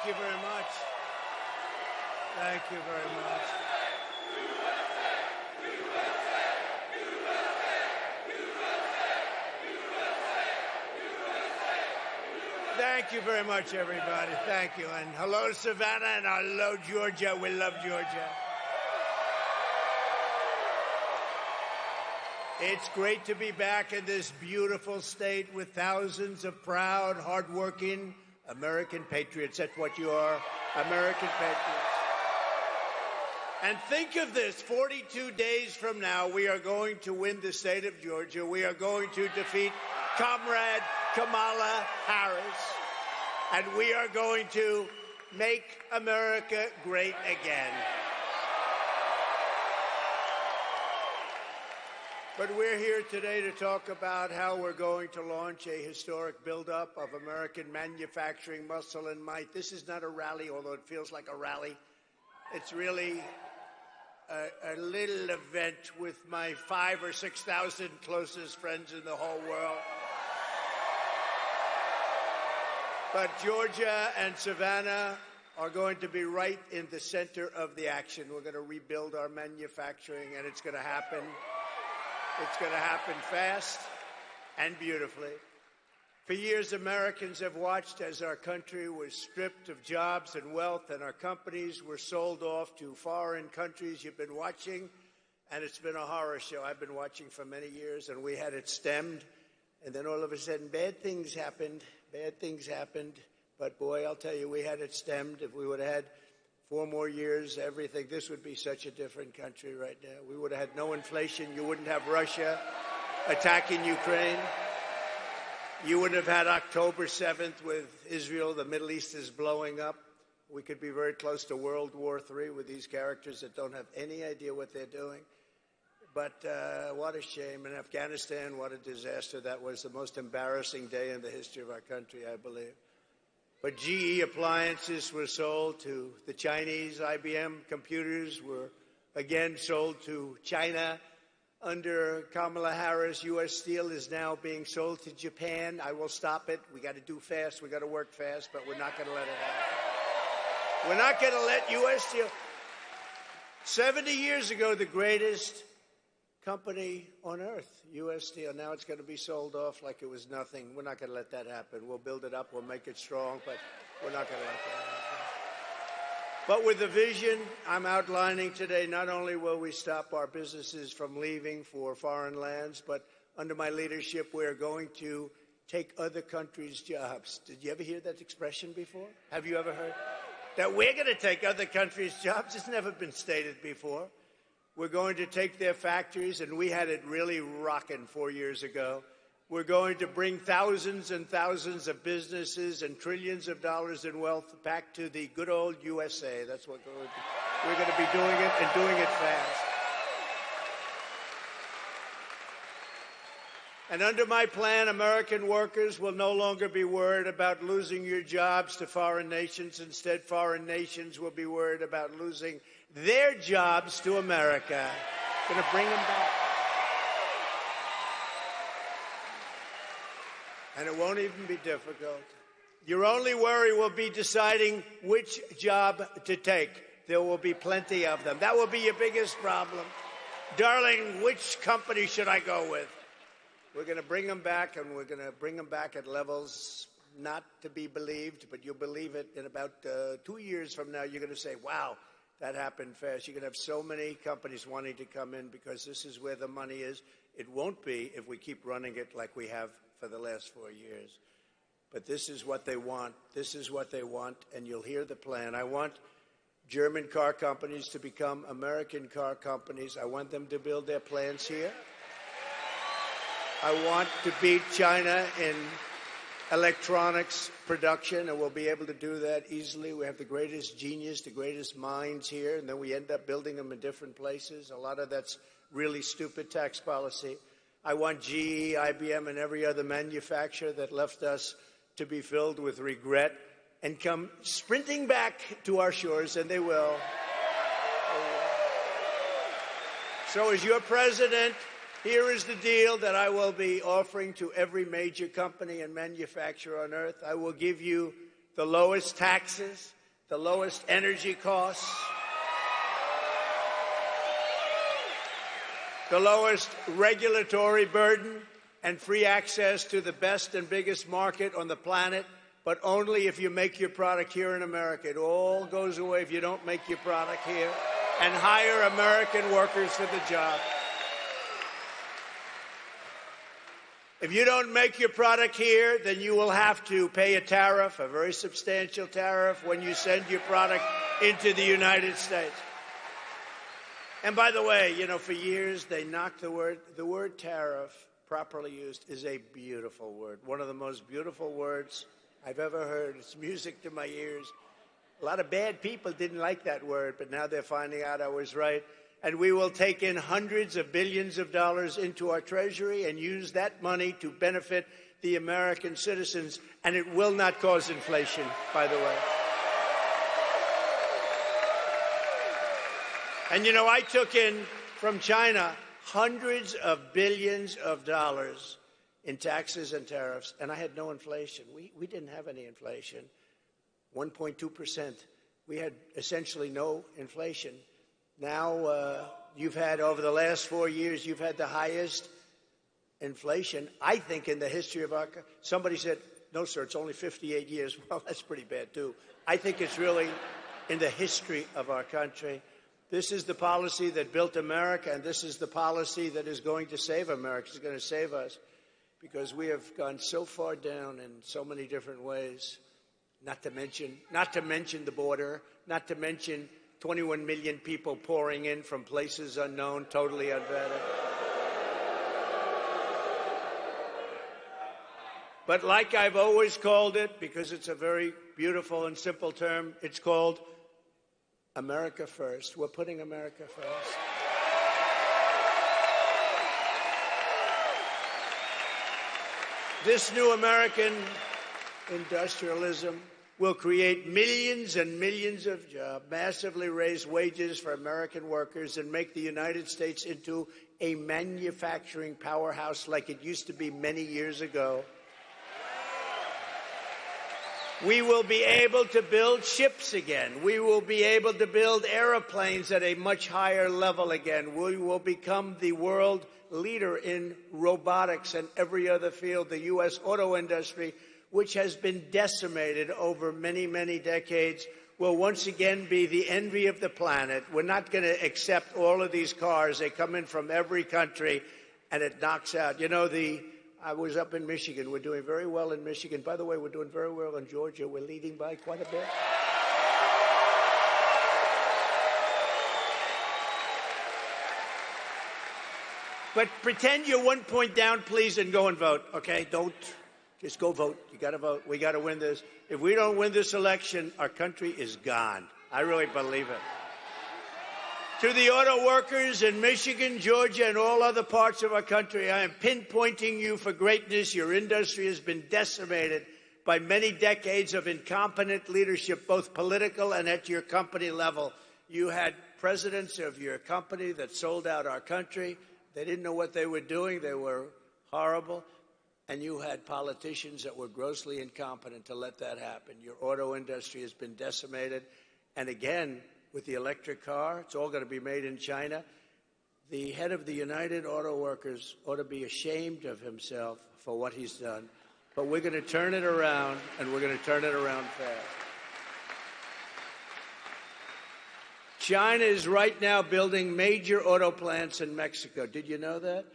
Thank you very much. Thank you very much. Thank you very much, everybody. Thank you. And hello, Savannah, and hello, Georgia. We love Georgia. It's great to be back in this beautiful state with thousands of proud, hardworking American patriots. That's what you are, American patriots. And think of this, 42 days from now, we are going to win the state of Georgia. We are going to defeat Comrade Kamala Harris. And we are going to make America great again. But we're here today to talk about how we're going to launch a historic buildup of American manufacturing muscle and might. This is not a rally, although it feels like a rally. It's really a little event with my 5,000 or 6,000 closest friends in the whole world. But Georgia and Savannah are going to be right in the center of the action. We're going to rebuild our manufacturing, and it's going to happen. It's going to happen fast and beautifully. For years, Americans have watched as our country was stripped of jobs and wealth, and our companies were sold off to foreign countries. You've been watching, and it's been a horror show. I've been watching for many years, and we had it stemmed. And then all of a sudden, bad things happened. Bad things happened. But, boy, I'll tell you, we had it stemmed. If we would have had 4 more years, everything, this would be such a different country right now. We would have had no inflation. You wouldn't have Russia attacking Ukraine. You wouldn't have had October 7th with Israel. The Middle East is blowing up. We could be very close to World War III with these characters that don't have any idea what they're doing. But what a shame. In Afghanistan, what a disaster. That was the most embarrassing day in the history of our country, I believe. But GE appliances were sold to the Chinese. IBM computers were again sold to China. Under Kamala Harris, U.S. Steel is now being sold to Japan. I will stop it. We got to do fast. We got to work fast, but we're not going to let it happen. We're not going to let U.S. Steel. 70 years ago, the greatest company on earth, U.S. Steel. Now it's going to be sold off like it was nothing. We're not going to let that happen. We'll build it up. We'll make it strong, but we're not going to let that happen. But with the vision I'm outlining today, not only will we stop our businesses from leaving for foreign lands, but under my leadership, we're going to take other countries' jobs. Did you ever hear that expression before? Have you ever heard? That we're going to take other countries' jobs? It's never been stated before. We're going to take their factories, and we had it really rocking 4 years ago. We're going to bring thousands and thousands of businesses and trillions of dollars in wealth back to the good old USA. That's what we're going to be doing it, and doing it fast. And under my plan, American workers will no longer be worried about losing your jobs to foreign nations. Instead, foreign nations will be worried about losing their jobs to America. Going to bring them back. And it won't even be difficult. Your only worry will be deciding which job to take. There will be plenty of them. That will be your biggest problem. Darling, which company should I go with? We're going to bring them back, and we're going to bring them back at levels not to be believed, but you'll believe it. In about 2 years from now, you're going to say, wow, that happened fast. You're going to have so many companies wanting to come in because this is where the money is. It won't be if we keep running it like we have for the last 4 years. But this is what they want. This is what they want, and you'll hear the plan. I want German car companies to become American car companies. I want them to build their plants here. I want to beat China in electronics production, and we'll be able to do that easily. We have the greatest genius, the greatest minds here, and then we end up building them in different places. A lot of that's really stupid tax policy. I want GE, IBM, and every other manufacturer that left us to be filled with regret and come sprinting back to our shores, and they will. So as your president, here is the deal that I will be offering to every major company and manufacturer on earth. I will give you the lowest taxes, the lowest energy costs, the lowest regulatory burden, and free access to the best and biggest market on the planet, but only if you make your product here in America. It all goes away if you don't make your product here, and hire American workers for the job. If you don't make your product here, then you will have to pay a tariff, a very substantial tariff, when you send your product into the United States. And by the way, you know, for years they knocked the word tariff, properly used, is a beautiful word. One of the most beautiful words I've ever heard. It's music to my ears. A lot of bad people didn't like that word, but now they're finding out I was right. And we will take in hundreds of billions of dollars into our treasury and use that money to benefit the American citizens, and it will not cause inflation, by the way. And, you know, I took in from China hundreds of billions of dollars in taxes and tariffs, and I had no inflation. We didn't have any inflation, 1.2%. We had essentially no inflation. Now, you've had, over the last 4 years, you've had the highest inflation, I think, in the history of our country. Somebody said, no, sir, it's only 58 years. Well, that's pretty bad, too. I think it's really in the history of our country. This is the policy that built America, and this is the policy that is going to save America. It's going to save us, because we have gone so far down in so many different ways, not to mention the border, not to mention 21 million people pouring in from places unknown, totally unvetted. But like I've always called it, because it's a very beautiful and simple term, it's called America First. We're putting America first. This new American industrialism will create millions and millions of jobs, massively raise wages for American workers, and make the United States into a manufacturing powerhouse like it used to be many years ago. We will be able to build ships again. We will be able to build airplanes at a much higher level again. We will become the world leader in robotics and every other field. The U.S. auto industry, which has been decimated over many, many decades, will once again be the envy of the planet. We're not going to accept all of these cars. They come in from every country, and it knocks out. You know, I was up in Michigan. We're doing very well in Michigan. By the way, we're doing very well in Georgia. We're leading by quite a bit. But pretend you're 1 point down, please, and go and vote, okay? Don't. Just go vote. You got to vote. We got to win this. If we don't win this election, our country is gone. I really believe it. To the auto workers in Michigan, Georgia, and all other parts of our country, I am pinpointing you for greatness. Your industry has been decimated by many decades of incompetent leadership, both political and at your company level. You had presidents of your company that sold out our country. They didn't know what they were doing. They were horrible. And you had politicians that were grossly incompetent to let that happen. Your auto industry has been decimated. And again, with the electric car, it's all going to be made in China. The head of the United Auto Workers ought to be ashamed of himself for what he's done. But we're going to turn it around, and we're going to turn it around fast. China is right now building major auto plants in Mexico. Did you know that?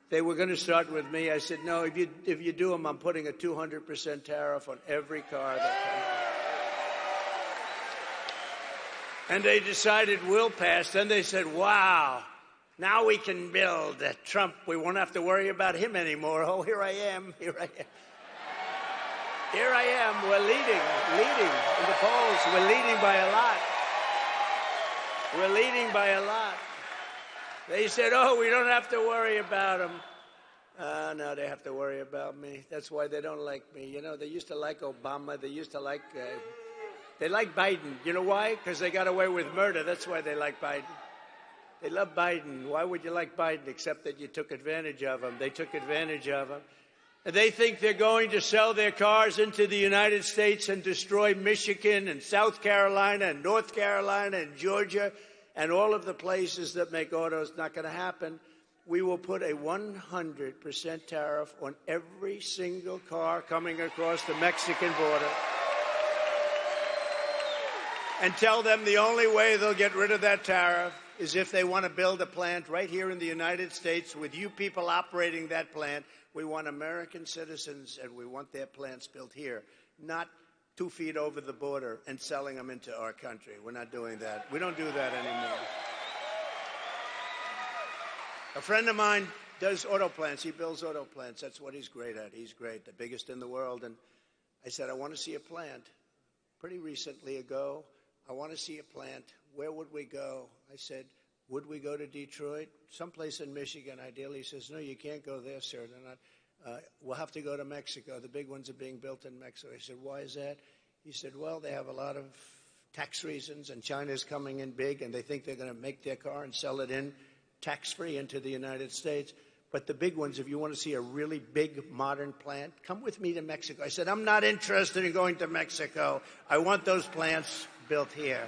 They were going to start with me. I said, no, if you do them, I'm putting a 200% tariff on every car that comes. And they decided we'll pass. Then they said, wow, now we can build Trump. We won't have to worry about him anymore. Oh, here I am. Here I am. We're leading in the polls. We're leading by a lot. They said, oh, we don't have to worry about him. No, they have to worry about me. That's why they don't like me. You know, they used to like Obama. They used to like... They like Biden. You know why? Because they got away with murder. That's why they like Biden. They love Biden. Why would you like Biden except that you took advantage of him? They took advantage of him. They think they're going to sell their cars into the United States and destroy Michigan and South Carolina and North Carolina and Georgia and all of the places that make autos. Not going to happen. We will put a 100% tariff on every single car coming across the Mexican border and tell them the only way they'll get rid of that tariff is if they want to build a plant right here in the United States with you people operating that plant. We want American citizens, and we want their plants built here, not 2 feet over the border and selling them into our country. We're not doing that. We don't do that anymore. A friend of mine does auto plants. He builds auto plants. That's what he's great at. He's great, the biggest in the world. And I said, I want to see a plant. Pretty recently ago, I want to see a plant. Where would we go? I said, would we go to Detroit? Someplace in Michigan, ideally. He says, no, you can't go there, sir. They're not. We'll have to go to Mexico. The big ones are being built in Mexico. I said, why is that? He said, well, they have a lot of tax reasons, and China's coming in big, and they think they're going to make their car and sell it in tax-free into the United States. But the big ones, if you want to see a really big modern plant, come with me to Mexico. I said, I'm not interested in going to Mexico. I want those plants built here.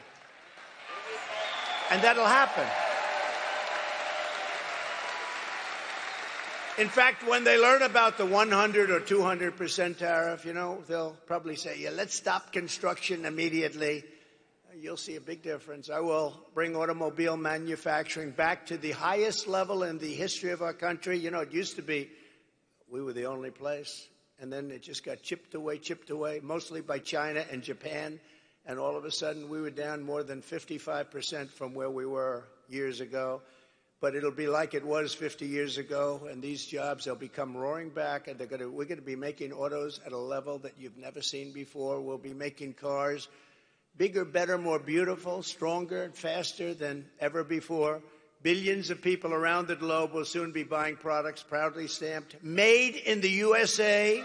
And that'll happen. In fact, when they learn about the 100 or 200% tariff, they'll probably say, yeah, let's stop construction immediately. You'll see a big difference. I will bring automobile manufacturing back to the highest level in the history of our country. It used to be we were the only place, and then it just got chipped away, mostly by China and Japan. And all of a sudden, we were down more than 55% from where we were years ago. But it'll be like it was 50 years ago, and these jobs, they'll become roaring back, and we're going to be making autos at a level that you've never seen before. We'll be making cars bigger, better, more beautiful, stronger, and faster than ever before. Billions of people around the globe will soon be buying products proudly stamped, made in the USA.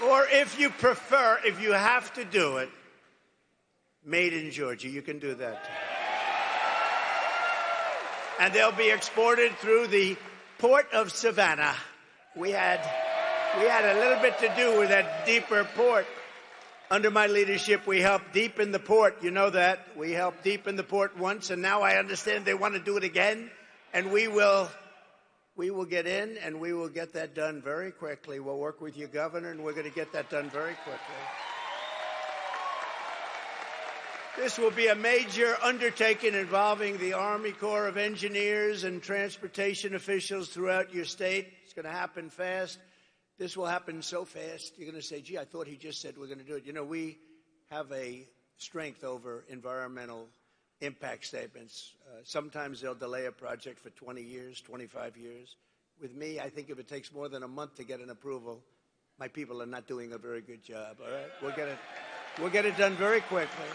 Or if you prefer, if you have to do it, made in Georgia. You can do that too. And they'll be exported through the port of Savannah. We had a little bit to do with that deeper port. Under my leadership, we helped deepen the port. You know that. We helped deepen the port once, and now I understand they want to do it again. And we will get in, and we will get that done very quickly. We'll work with you, Governor, and we're going to get that done very quickly. This will be a major undertaking involving the Army Corps of Engineers and transportation officials throughout your state. It's going to happen fast. This will happen so fast, you're going to say, gee, I thought he just said we're going to do it. We have a strength over environmental impact statements. Sometimes they'll delay a project for 20 years, 25 years. With me, I think if it takes more than a month to get an approval, my people are not doing a very good job, all right? We'll get it done very quickly.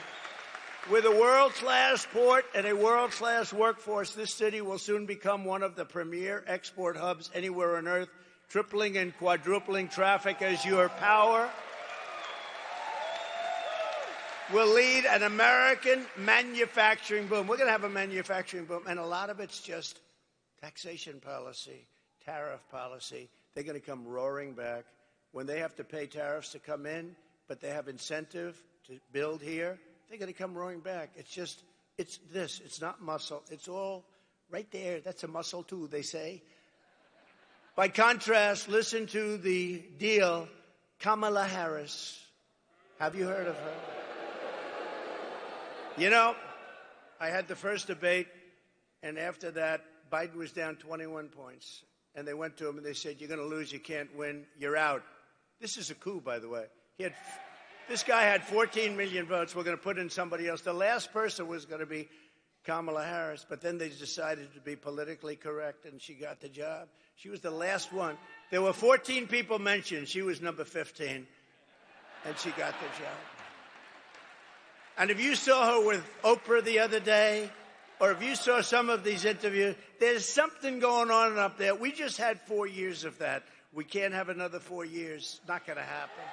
With a world-class port and a world-class workforce, this city will soon become one of the premier export hubs anywhere on Earth, tripling and quadrupling traffic as your power will lead an American manufacturing boom. We're going to have a manufacturing boom, and a lot of it's just taxation policy, tariff policy. They're going to come roaring back. When they have to pay tariffs to come in, but they have incentive to build here, they're going to come roaring back. It's this. It's not muscle. It's all right there. That's a muscle, too, they say. By contrast, listen to the deal, Kamala Harris. Have you heard of her? I had the first debate, and after that, Biden was down 21 points. And they went to him and they said, you're going to lose, you can't win, you're out. This is a coup, by the way. This guy had 14 million votes. We're going to put in somebody else. The last person was going to be Kamala Harris, but then they decided to be politically correct, and she got the job. She was the last one. There were 14 people mentioned. She was number 15, and she got the job. And if you saw her with Oprah the other day, or if you saw some of these interviews, there's something going on up there. We just had 4 years of that. We can't have another 4 years. Not going to happen.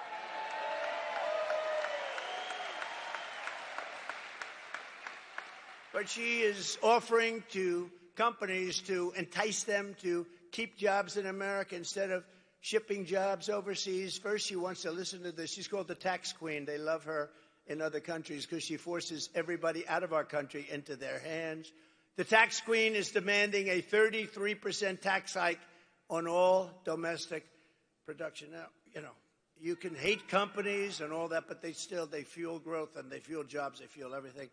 But she is offering to companies to entice them to keep jobs in America instead of shipping jobs overseas. First, she wants to listen to this. She's called the tax queen. They love her in other countries because she forces everybody out of our country into their hands. The tax queen is demanding a 33% tax hike on all domestic production. Now, you can hate companies and all that, but they fuel growth and they fuel jobs, they fuel everything.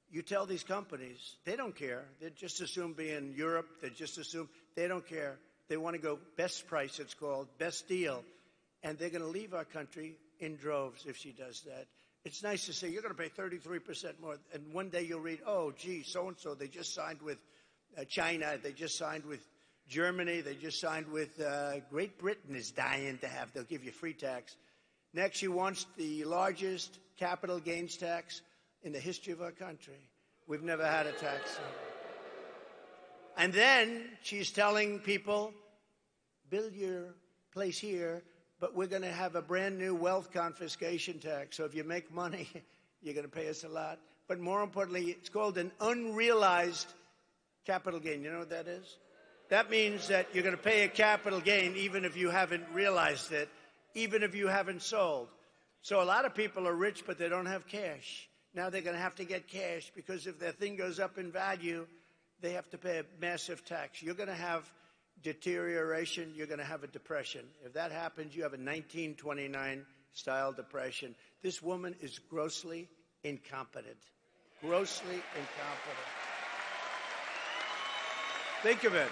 You tell these companies, they don't care. They just assume be in Europe. They just assume they don't care. They want to go best price, it's called, best deal. And they're going to leave our country in droves if she does that. It's nice to say you're going to pay 33% more. And one day you'll read, oh, gee, so-and-so, they just signed with China. They just signed with Germany. They just signed with Great Britain is dying to have. They'll give you free tax. Next, she wants the largest capital gains tax in the history of our country. We've never had a tax. And then she's telling people, build your place here, but we're going to have a brand new wealth confiscation tax. So if you make money, you're going to pay us a lot. But more importantly, it's called an unrealized capital gain. You know what that is? That means that you're going to pay a capital gain even if you haven't realized it, even if you haven't sold. So a lot of people are rich, but they don't have cash. Now they're going to have to get cash because if their thing goes up in value, they have to pay a massive tax. You're going to have deterioration. You're going to have a depression. If that happens, you have a 1929-style depression. This woman is grossly incompetent. Grossly incompetent. Think of it.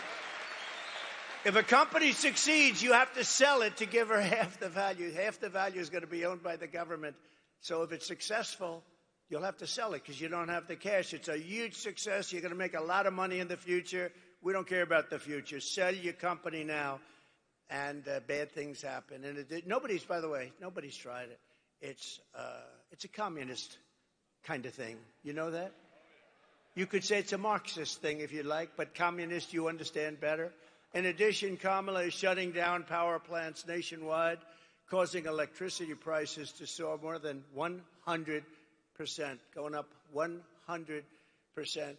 If a company succeeds, you have to sell it to give her half the value. Half the value is going to be owned by the government. So if it's successful, you'll have to sell it because you don't have the cash. It's a huge success. You're going to make a lot of money in the future. We don't care about the future. Sell your company now, and bad things happen. And by the way, nobody's tried it. It's a communist kind of thing. You know that? You could say it's a Marxist thing if you like, but communist you understand better. In addition, Kamala is shutting down power plants nationwide, causing electricity prices to soar more than 100%, going up 100%.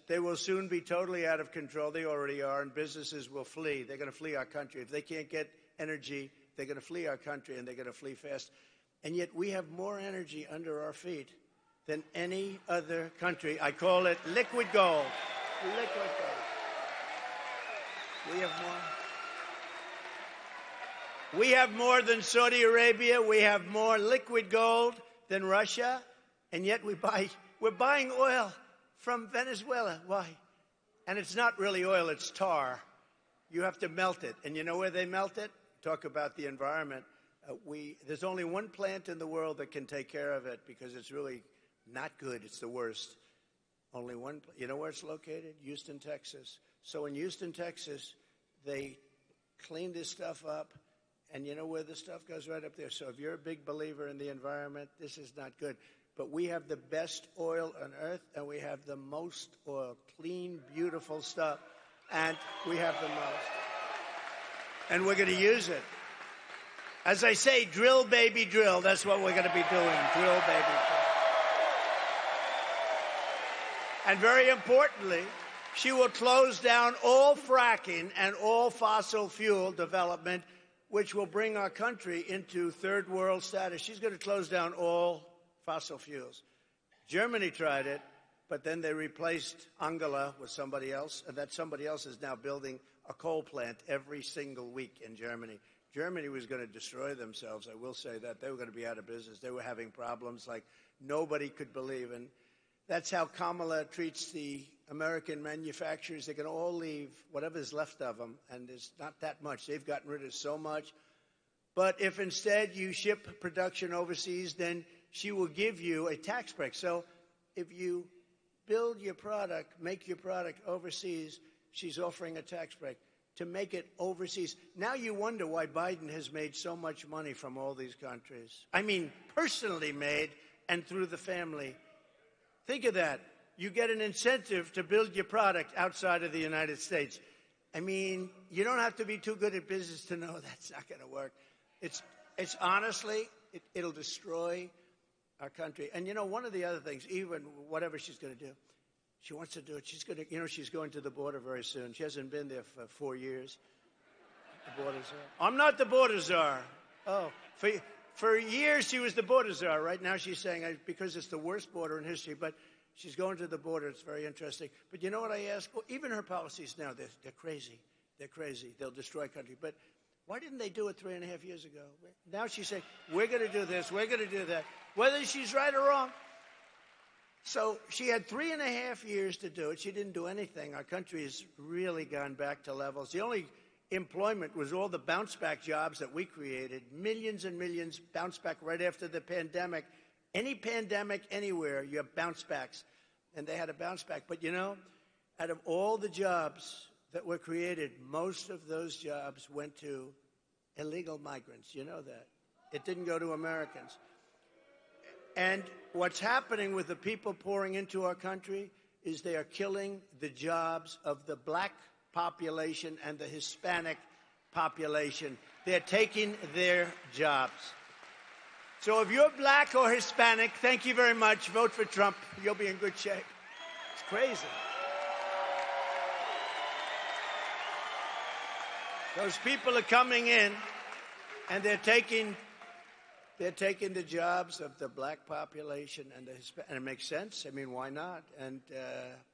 They will soon be totally out of control. They already are, and businesses will flee. They're going to flee our country. If they can't get energy, they're going to flee our country, and they're going to flee fast. And yet we have more energy under our feet than any other country. I call it liquid gold. Liquid gold. We have more. We have more than Saudi Arabia. We have more liquid gold than Russia, and yet we're buying oil from Venezuela. Why? And it's not really oil, it's tar. You have to melt it. And you know where they melt it? Talk about the environment. There's only one plant in the world that can take care of it because it's really not good. It's the worst. Only one. You know where it's located? Houston, Texas. So in Houston, Texas, they clean this stuff up, and you know where the stuff goes? Right up there. So if you're a big believer in the environment, this is not good. But we have the best oil on earth, and we have the most oil. Clean, beautiful stuff. And we have the most. And we're going to use it. As I say, drill, baby, drill. That's what we're going to be doing. Drill, baby, drill. And very importantly, she will close down all fracking and all fossil fuel development, which will bring our country into third world status. She's going to close down all fossil fuels. Germany tried it, but then they replaced Angela with somebody else, and that somebody else is now building a coal plant every single week in Germany. Germany was going to destroy themselves, I will say that. They were going to be out of business. They were having problems like nobody could believe. And that's how Kamala treats the American manufacturers. They can all leave whatever's left of them, and there's not that much. They've gotten rid of so much. But if instead you ship production overseas, then she will give you a tax break. So if you build your product, make your product overseas, she's offering a tax break to make it overseas. Now you wonder why Biden has made so much money from all these countries. I mean, personally made and through the family. Think of that. You get an incentive to build your product outside of the United States. I mean, you don't have to be too good at business to know that's not going to work. It's honestly, it'll destroy our country. And, you know, one of the other things, even whatever she's going to do, She wants to do it. She's going to, she's going to the border very soon. She hasn't been there for 4 years. The border czar. I'm not the border czar. Oh, for years she was the border czar. Right now she's saying, because it's the worst border in history, but she's going to the border. It's very interesting. But you know what I ask? Well, even her policies now, they're crazy. They're crazy. They'll destroy country. But why didn't they do it 3.5 years ago? Now she's saying, we're going to do this, we're going to do that. Whether she's right or wrong. So she had 3.5 years to do it. She didn't do anything. Our country has really gone back to levels. The only employment was all the bounce-back jobs that we created. Millions and millions bounced back right after the pandemic. Any pandemic anywhere, you have bounce-backs. And they had a bounce-back. But, out of all the jobs that were created, most of those jobs went to illegal migrants. You know that. It didn't go to Americans. And what's happening with the people pouring into our country is they are killing the jobs of the black population and the Hispanic population. They're taking their jobs. So if you're black or Hispanic, thank you very much. Vote for Trump. You'll be in good shape. It's crazy. Those people are coming in, and they're taking the jobs of the black population and the Hispanic. And it makes sense. I mean, why not? And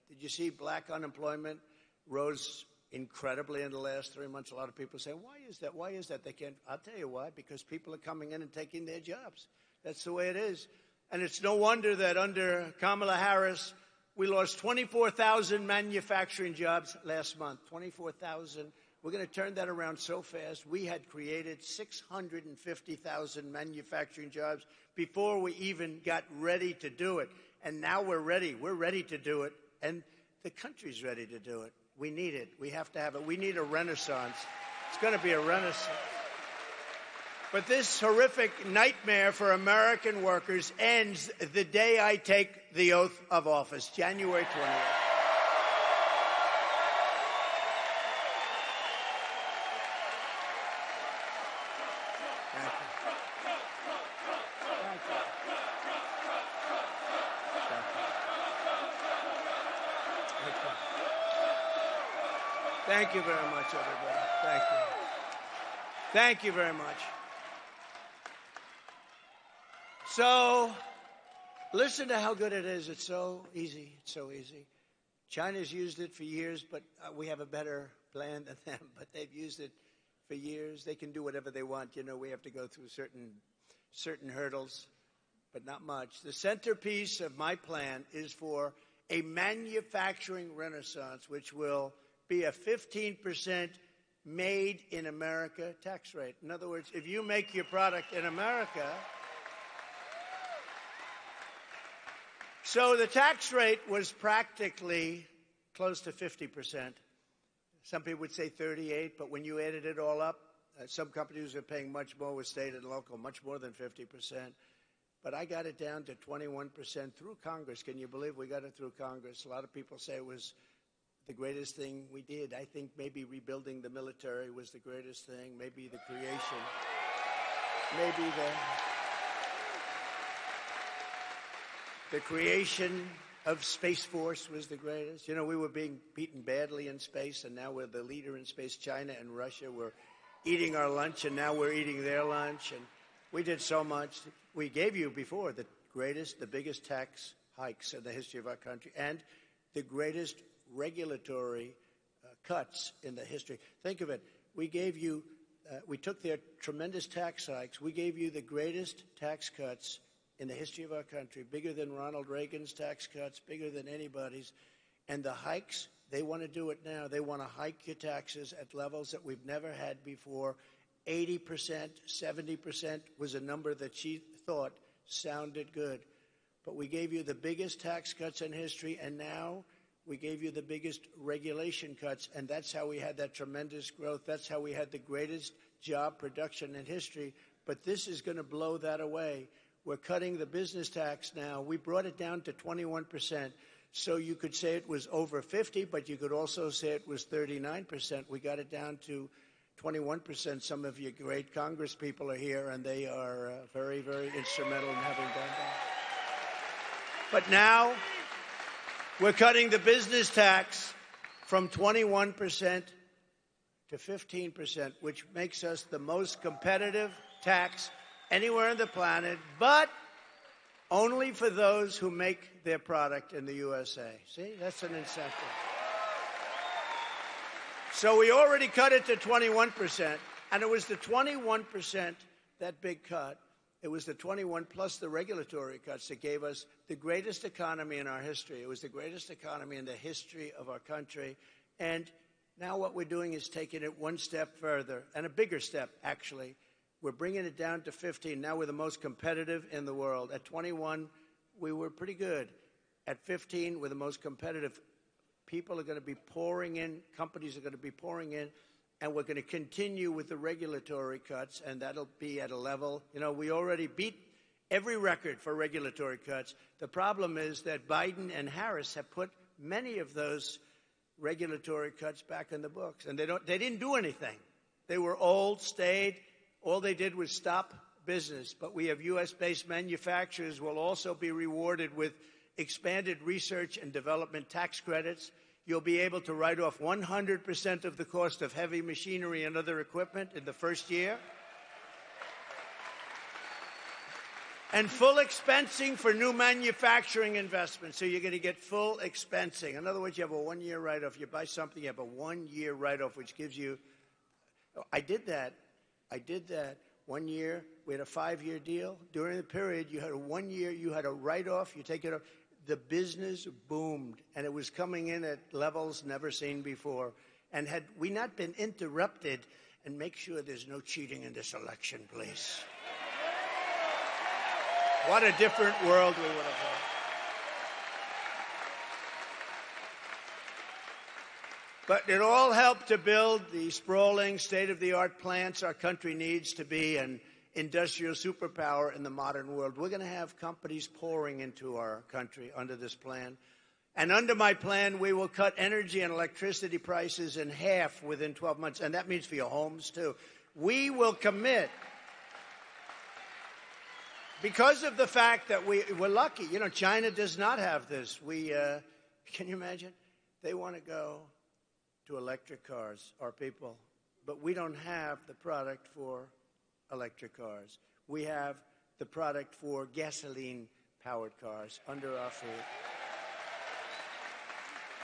did you see black unemployment rose incredibly in the last 3 months? A lot of people say, why is that? Why is that? They can't. I'll tell you why. Because people are coming in and taking their jobs. That's the way it is. And it's no wonder that under Kamala Harris, we lost 24,000 manufacturing jobs last month. 24,000. We're going to turn that around so fast. We had created 650,000 manufacturing jobs before we even got ready to do it. And now we're ready. We're ready to do it. And the country's ready to do it. We need it. We have to have it. We need a renaissance. It's going to be a renaissance. But this horrific nightmare for American workers ends the day I take the oath of office, January 20th. Thank you very much, everybody. Thank you. Thank you very much. So, listen to how good it is. It's so easy. It's so easy. China's used it for years, but we have a better plan than them. But they've used it for years. They can do whatever they want. We have to go through certain hurdles, but not much. The centerpiece of my plan is for a manufacturing renaissance, which will be a 15% made in America tax rate. In other words, if you make your product in America, so the tax rate was practically close to 50%. Some people would say 38, but when you added it all up, some companies are paying much more with state and local, much more than 50%. But I got it down to 21% through Congress. Can you believe we got it through Congress? A lot of people say it was the greatest thing we did. I think maybe rebuilding the military was the greatest thing. Maybe the creation. Maybe the creation of Space Force was the greatest. We were being beaten badly in space, and now we're the leader in space. China and Russia were eating our lunch, and now we're eating their lunch. And we did so much. We gave you before the biggest tax hikes in the history of our country, and the greatest regulatory cuts in the history. Think of it. We gave you, we took their tremendous tax hikes. We gave you the greatest tax cuts in the history of our country, bigger than Ronald Reagan's tax cuts, bigger than anybody's. And the hikes, they want to do it now. They want to hike your taxes at levels that we've never had before. 80%, 70% was a number that she thought sounded good. But we gave you the biggest tax cuts in history, and now we gave you the biggest regulation cuts, and that's how we had that tremendous growth. That's how we had the greatest job production in history. But this is going to blow that away. We're cutting the business tax now. We brought it down to 21%. So you could say it was over 50, but you could also say it was 39%. We got it down to 21%. Some of you great Congress people are here, and they are very, very instrumental in having done that. But now We're cutting the business tax from 21% to 15%, which makes us the most competitive tax anywhere on the planet, but only for those who make their product in the USA. See, that's an incentive. So we already cut it to 21%, and it was the 21%, that big cut, it was the 21 plus the regulatory cuts that gave us the greatest economy in our history. It was the greatest economy in the history of our country. And now what we're doing is taking it one step further, and a bigger step, actually. We're bringing it down to 15. Now we're the most competitive in the world. At 21, we were pretty good. At 15, we're the most competitive. People are going to be pouring in. Companies are going to be pouring in. And we're going to continue with the regulatory cuts, and that'll be at a level. You know, we already beat every record for regulatory cuts. The problem is that Biden and Harris have put many of those regulatory cuts back in the books, and they didn't do anything. They were old, stayed. All they did was stop business. But we have U.S.-based manufacturers will also be rewarded with expanded research and development tax credits. You'll be able to write off 100% of the cost of heavy machinery and other equipment in the first year. And full expensing for new manufacturing investments. So you're going to get full expensing. In other words, you have a one-year write-off. You buy something, you have a one-year write-off, which gives you... I did that 1 year. We had a 5-year deal. During the period, you had a 1 year, you had a write-off, you take it off. The business boomed, and it was coming in at levels never seen before. And had we not been interrupted, and make sure there's no cheating in this election, please. What a different world we would have had. But it all helped to build the sprawling, state-of-the-art plants our country needs to be an industrial superpower in the modern world. We're going to have companies pouring into our country under this plan. And under my plan, we will cut energy and electricity prices in half within 12 months. And that means for your homes, too. We will commit, because of the fact that we're lucky. You know, China does not have this. Can you imagine? They want to go to electric cars, our people. But we don't have the product for electric cars. We have the product for gasoline-powered cars under our feet.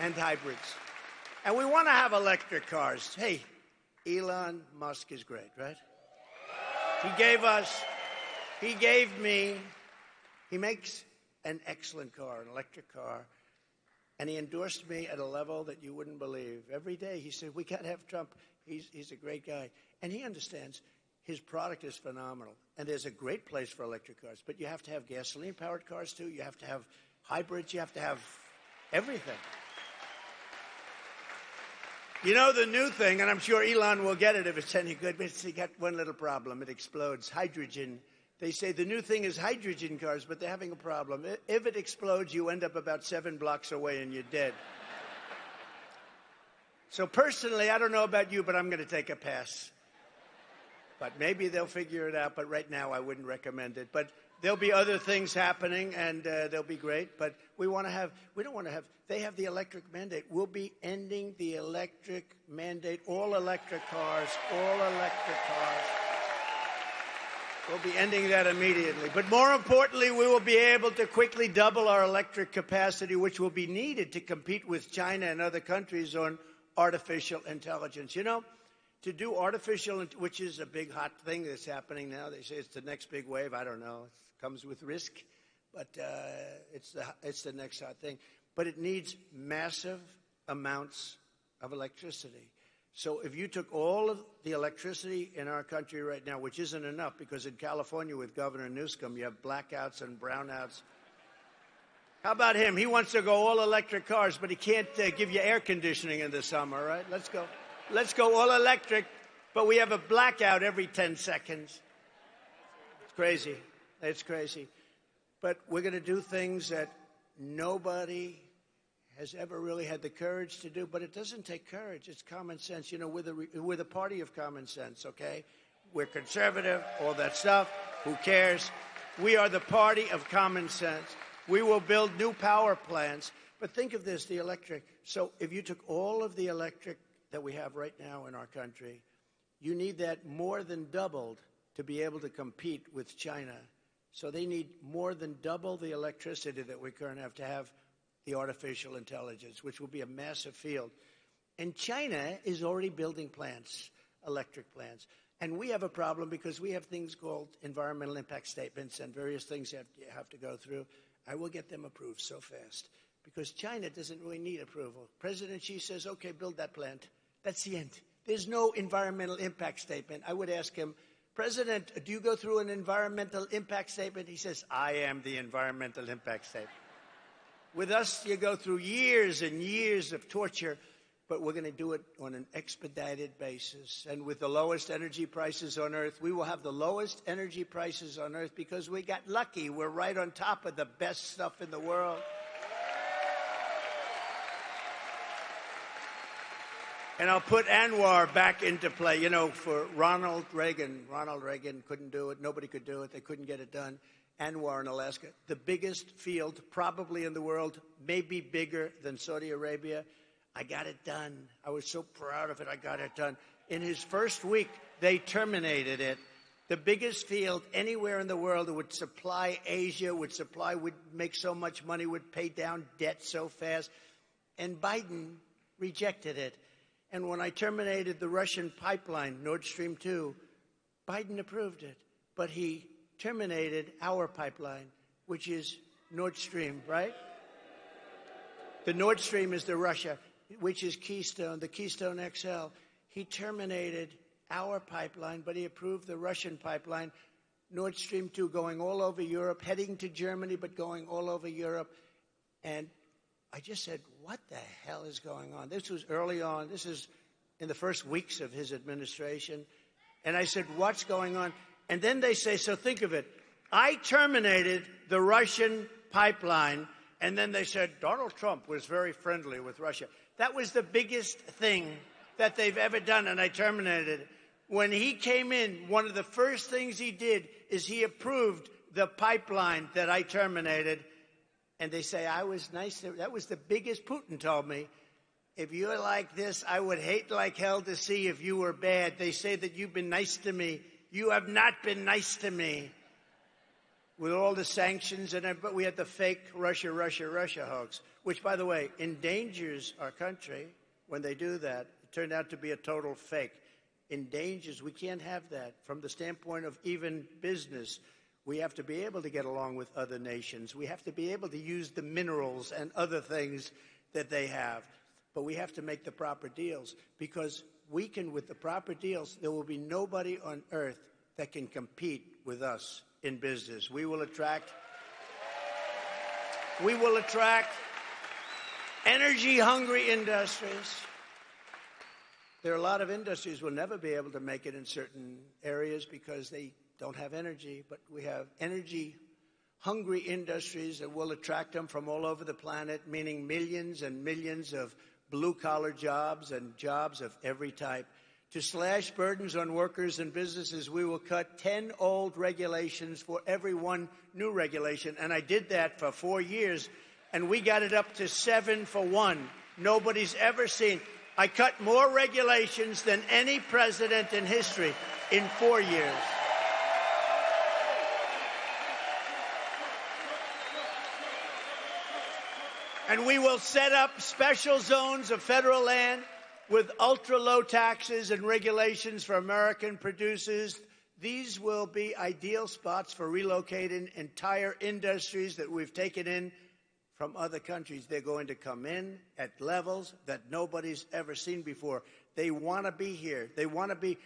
And hybrids. And we want to have electric cars. Hey, Elon Musk is great, right? He makes an excellent car, an electric car. And he endorsed me at a level that you wouldn't believe. Every day he said, we can't have Trump. He's a great guy. And he understands his product is phenomenal. And there's a great place for electric cars. But you have to have gasoline-powered cars, too. You have to have hybrids. You have to have everything. You know the new thing, and I'm sure Elon will get it if it's any good, but it's got one little problem. It explodes. Hydrogen. They say the new thing is hydrogen cars, but they're having a problem. If it explodes, you end up about 7 blocks away and you're dead. So personally, I don't know about you, but I'm going to take a pass. But maybe they'll figure it out. But right now, I wouldn't recommend it. But there'll be other things happening, and they'll be great. But we don't want to have, they have the electric mandate. We'll be ending the electric mandate. All electric cars. We'll be ending that immediately. But more importantly, we will be able to quickly double our electric capacity, which will be needed to compete with China and other countries on artificial intelligence. You know, to do artificial, which is a big hot thing that's happening now. They say it's the next big wave. I don't know. It comes with risk, but it's the next hot thing. But it needs massive amounts of electricity. So if you took all of the electricity in our country right now, which isn't enough, because in California with Governor Newsom, you have blackouts and brownouts. How about him? He wants to go all electric cars, but he can't give you air conditioning in the summer, right? Let's go all electric, but we have a blackout every 10 seconds. It's crazy. It's crazy. But we're going to do things that nobody has ever really had the courage to do, but it doesn't take courage. It's common sense. You know, we're the party of common sense, okay? We're conservative, all that stuff. Who cares? We are the party of common sense. We will build new power plants But think of this, the electric. So if you took all of the electric that we have right now in our country, you need that more than doubled to be able to compete with China. So they need more than double the electricity that we currently have to have the artificial intelligence, which will be a massive field. And China is already building plants, electric plants. And we have a problem because we have things called environmental impact statements and various things you have to go through. I will get them approved so fast because China doesn't really need approval. President Xi says, okay, build that plant. That's the end. There's no environmental impact statement. I would ask him, President, do you go through an environmental impact statement? He says, I am the environmental impact statement. With us, you go through years and years of torture, but we're going to do it on an expedited basis. And with the lowest energy prices on Earth, we will have the lowest energy prices on Earth because we got lucky. We're right on top of the best stuff in the world. And I'll put Anwar back into play. You know, for Ronald Reagan couldn't do it. Nobody could do it. They couldn't get it done. Anwar in Alaska, the biggest field probably in the world, maybe bigger than Saudi Arabia. I got it done. I was so proud of it. I got it done. In his first week, they terminated it. The biggest field anywhere in the world that would supply Asia, would make so much money, would pay down debt so fast. And Biden rejected it. And when I terminated the Russian pipeline, Nord Stream 2, Biden approved it. But he terminated our pipeline, which is Nord Stream, right? The Nord Stream is the Russia, which is Keystone, the Keystone XL. He terminated our pipeline, but he approved the Russian pipeline, Nord Stream 2, going all over Europe, heading to Germany, but going all over Europe. And I just said, what the hell is going on? This was early on. This is in the first weeks of his administration. And I said, what's going on? And then they say, so think of it. I terminated the Russian pipeline. And then they said, Donald Trump was very friendly with Russia. That was the biggest thing that they've ever done, and I terminated it. When he came in, one of the first things he did is he approved the pipeline that I terminated. And they say, I was nice. That was the biggest. Putin told me, if you're like this, I would hate like hell to see if you were bad. They say that you've been nice to me. You have not been nice to me. With all the sanctions, but we had the fake Russia hoax, which, by the way, endangers our country when they do that. It turned out to be a total fake. Endangers. We can't have that. From the standpoint of even business, we have to be able to get along with other nations. We have to be able to use the minerals and other things that they have. But we have to make the proper deals, because we can, with the proper deals, there will be nobody on earth that can compete with us in business. We will attract energy-hungry industries. There are a lot of industries will never be able to make it in certain areas because they don't have energy, but we have energy-hungry industries that will attract them from all over the planet, meaning millions and millions of blue-collar jobs and jobs of every type. To slash burdens on workers and businesses, we will cut 10 old regulations for every one new regulation. And I did that for 4 years, and we got it up to 7 for 1. Nobody's ever seen. I cut more regulations than any president in history in 4 years. And we will set up special zones of federal land with ultra-low taxes and regulations for American producers. These will be ideal spots for relocating entire industries that we've taken in from other countries. They're going to come in at levels that nobody's ever seen before. They want to be here.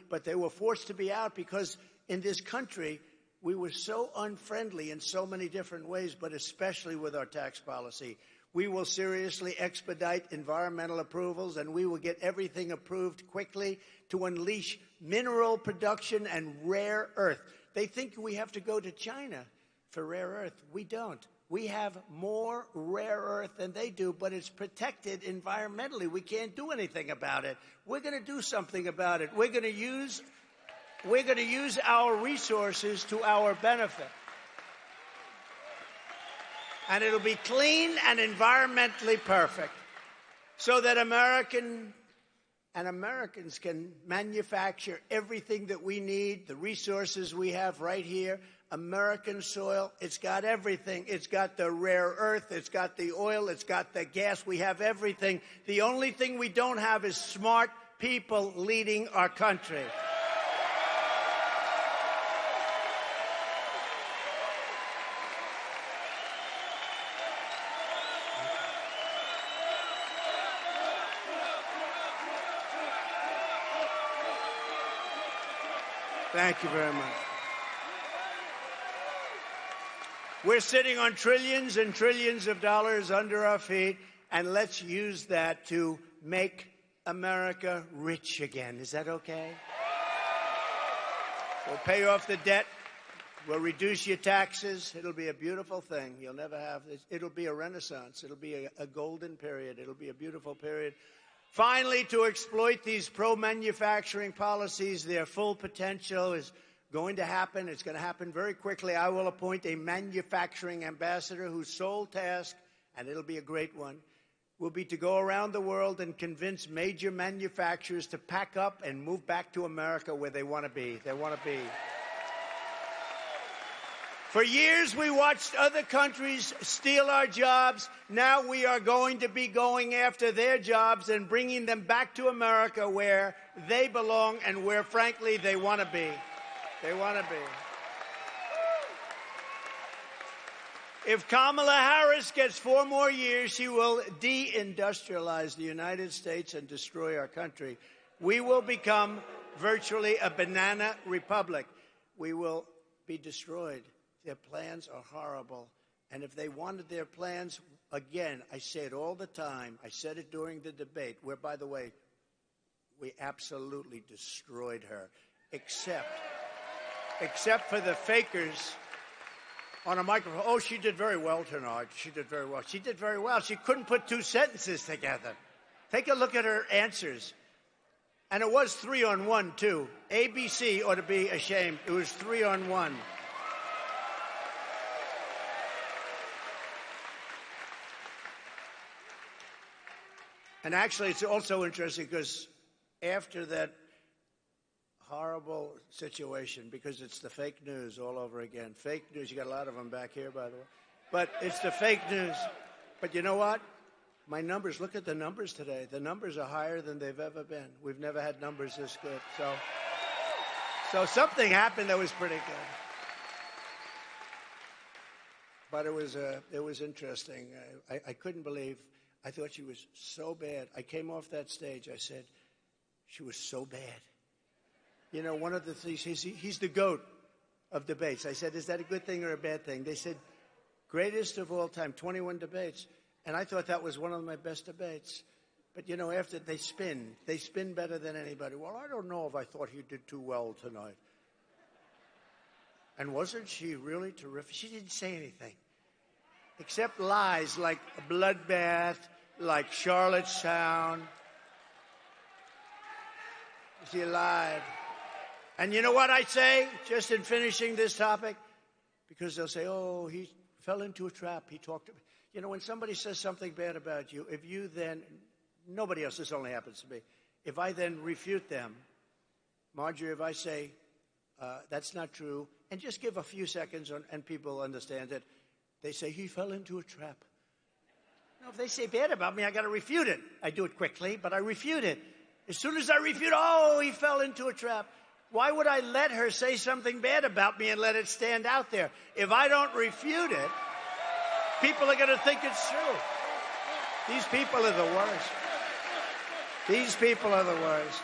But they were forced to be out because in this country, we were so unfriendly in so many different ways, but especially with our tax policy. We will seriously expedite environmental approvals, and we will get everything approved quickly to unleash mineral production and rare earth. They think we have to go to China for rare earth. We don't. We have more rare earth than they do, but it's protected environmentally. We can't do anything about it. We're going to do something about it. We're going to use our resources to our benefit. And it'll be clean and environmentally perfect so that Americans can manufacture everything that we need, the resources we have right here. American soil, it's got everything. It's got the rare earth, it's got the oil, it's got the gas. We have everything. The only thing we don't have is smart people leading our country. Thank you very much. We're sitting on trillions and trillions of dollars under our feet, and let's use that to make America rich again. Is that okay? We'll pay off the debt. We'll reduce your taxes. It'll be a beautiful thing. You'll never have this. It'll be a renaissance. It'll be a golden period. It'll be a beautiful period. Finally, to exploit these pro-manufacturing policies, their full potential is going to happen. It's going to happen very quickly. I will appoint a manufacturing ambassador whose sole task, and it'll be a great one, will be to go around the world and convince major manufacturers to pack up and move back to America where they want to be. They want to be. For years, we watched other countries steal our jobs. Now we are going to be going after their jobs and bringing them back to America where they belong and where, frankly, they want to be. They want to be. If Kamala Harris gets 4 more years, she will deindustrialize the United States and destroy our country. We will become virtually a banana republic. We will be destroyed. Their plans are horrible. And if they wanted their plans, again, I say it all the time. I said it during the debate, where, by the way, we absolutely destroyed her, except for the fakers on a microphone. Oh, she did very well tonight. She did very well. She did very well. She couldn't put 2 sentences together. Take a look at her answers. And it was 3-on-1, too. ABC ought to be ashamed. It was 3-on-1. And actually, it's also interesting because after that horrible situation, because it's the fake news all over again. Fake news. You got a lot of them back here, by the way. But it's the fake news. But you know what? My numbers, look at the numbers today. The numbers are higher than they've ever been. We've never had numbers this good. So something happened that was pretty good. But it was interesting. I couldn't believe. I thought she was so bad. I came off that stage. I said, she was so bad. You know, one of the things, he's the GOAT of debates. I said, is that a good thing or a bad thing? They said, greatest of all time, 21 debates. And I thought that was one of my best debates. But, you know, after they spin better than anybody. Well, I don't know if I thought he did too well tonight. And wasn't she really terrific? She didn't say anything. Except lies like a bloodbath, like Charlottetown. She lied. And you know what I say, just in finishing this topic? Because they'll say, oh, he fell into a trap. He talked to me. You know, when somebody says something bad about you, if you then, nobody else, this only happens to me, if I then refute them, Marjorie, if I say, that's not true, and just give a few seconds and people understand it, they say, he fell into a trap. Now, if they say bad about me, I got to refute it. I do it quickly, but I refute it. As soon as I refute, oh, he fell into a trap. Why would I let her say something bad about me and let it stand out there? If I don't refute it, people are going to think it's true. These people are the worst. These people are the worst.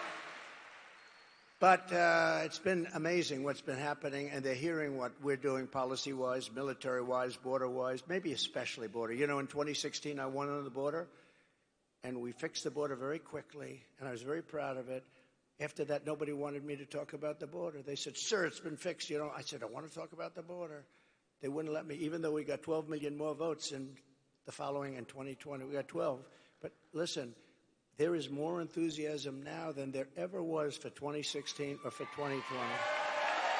But it's been amazing what's been happening, and they're hearing what we're doing policy-wise, military-wise, border-wise, maybe especially border. You know, in 2016, I won on the border, and we fixed the border very quickly, and I was very proud of it. After that, nobody wanted me to talk about the border. They said, sir, it's been fixed. You know, I said, I want to talk about the border. They wouldn't let me, even though we got 12 million more votes in the following in 2020. We got 12. But listen, there is more enthusiasm now than there ever was for 2016 or for 2020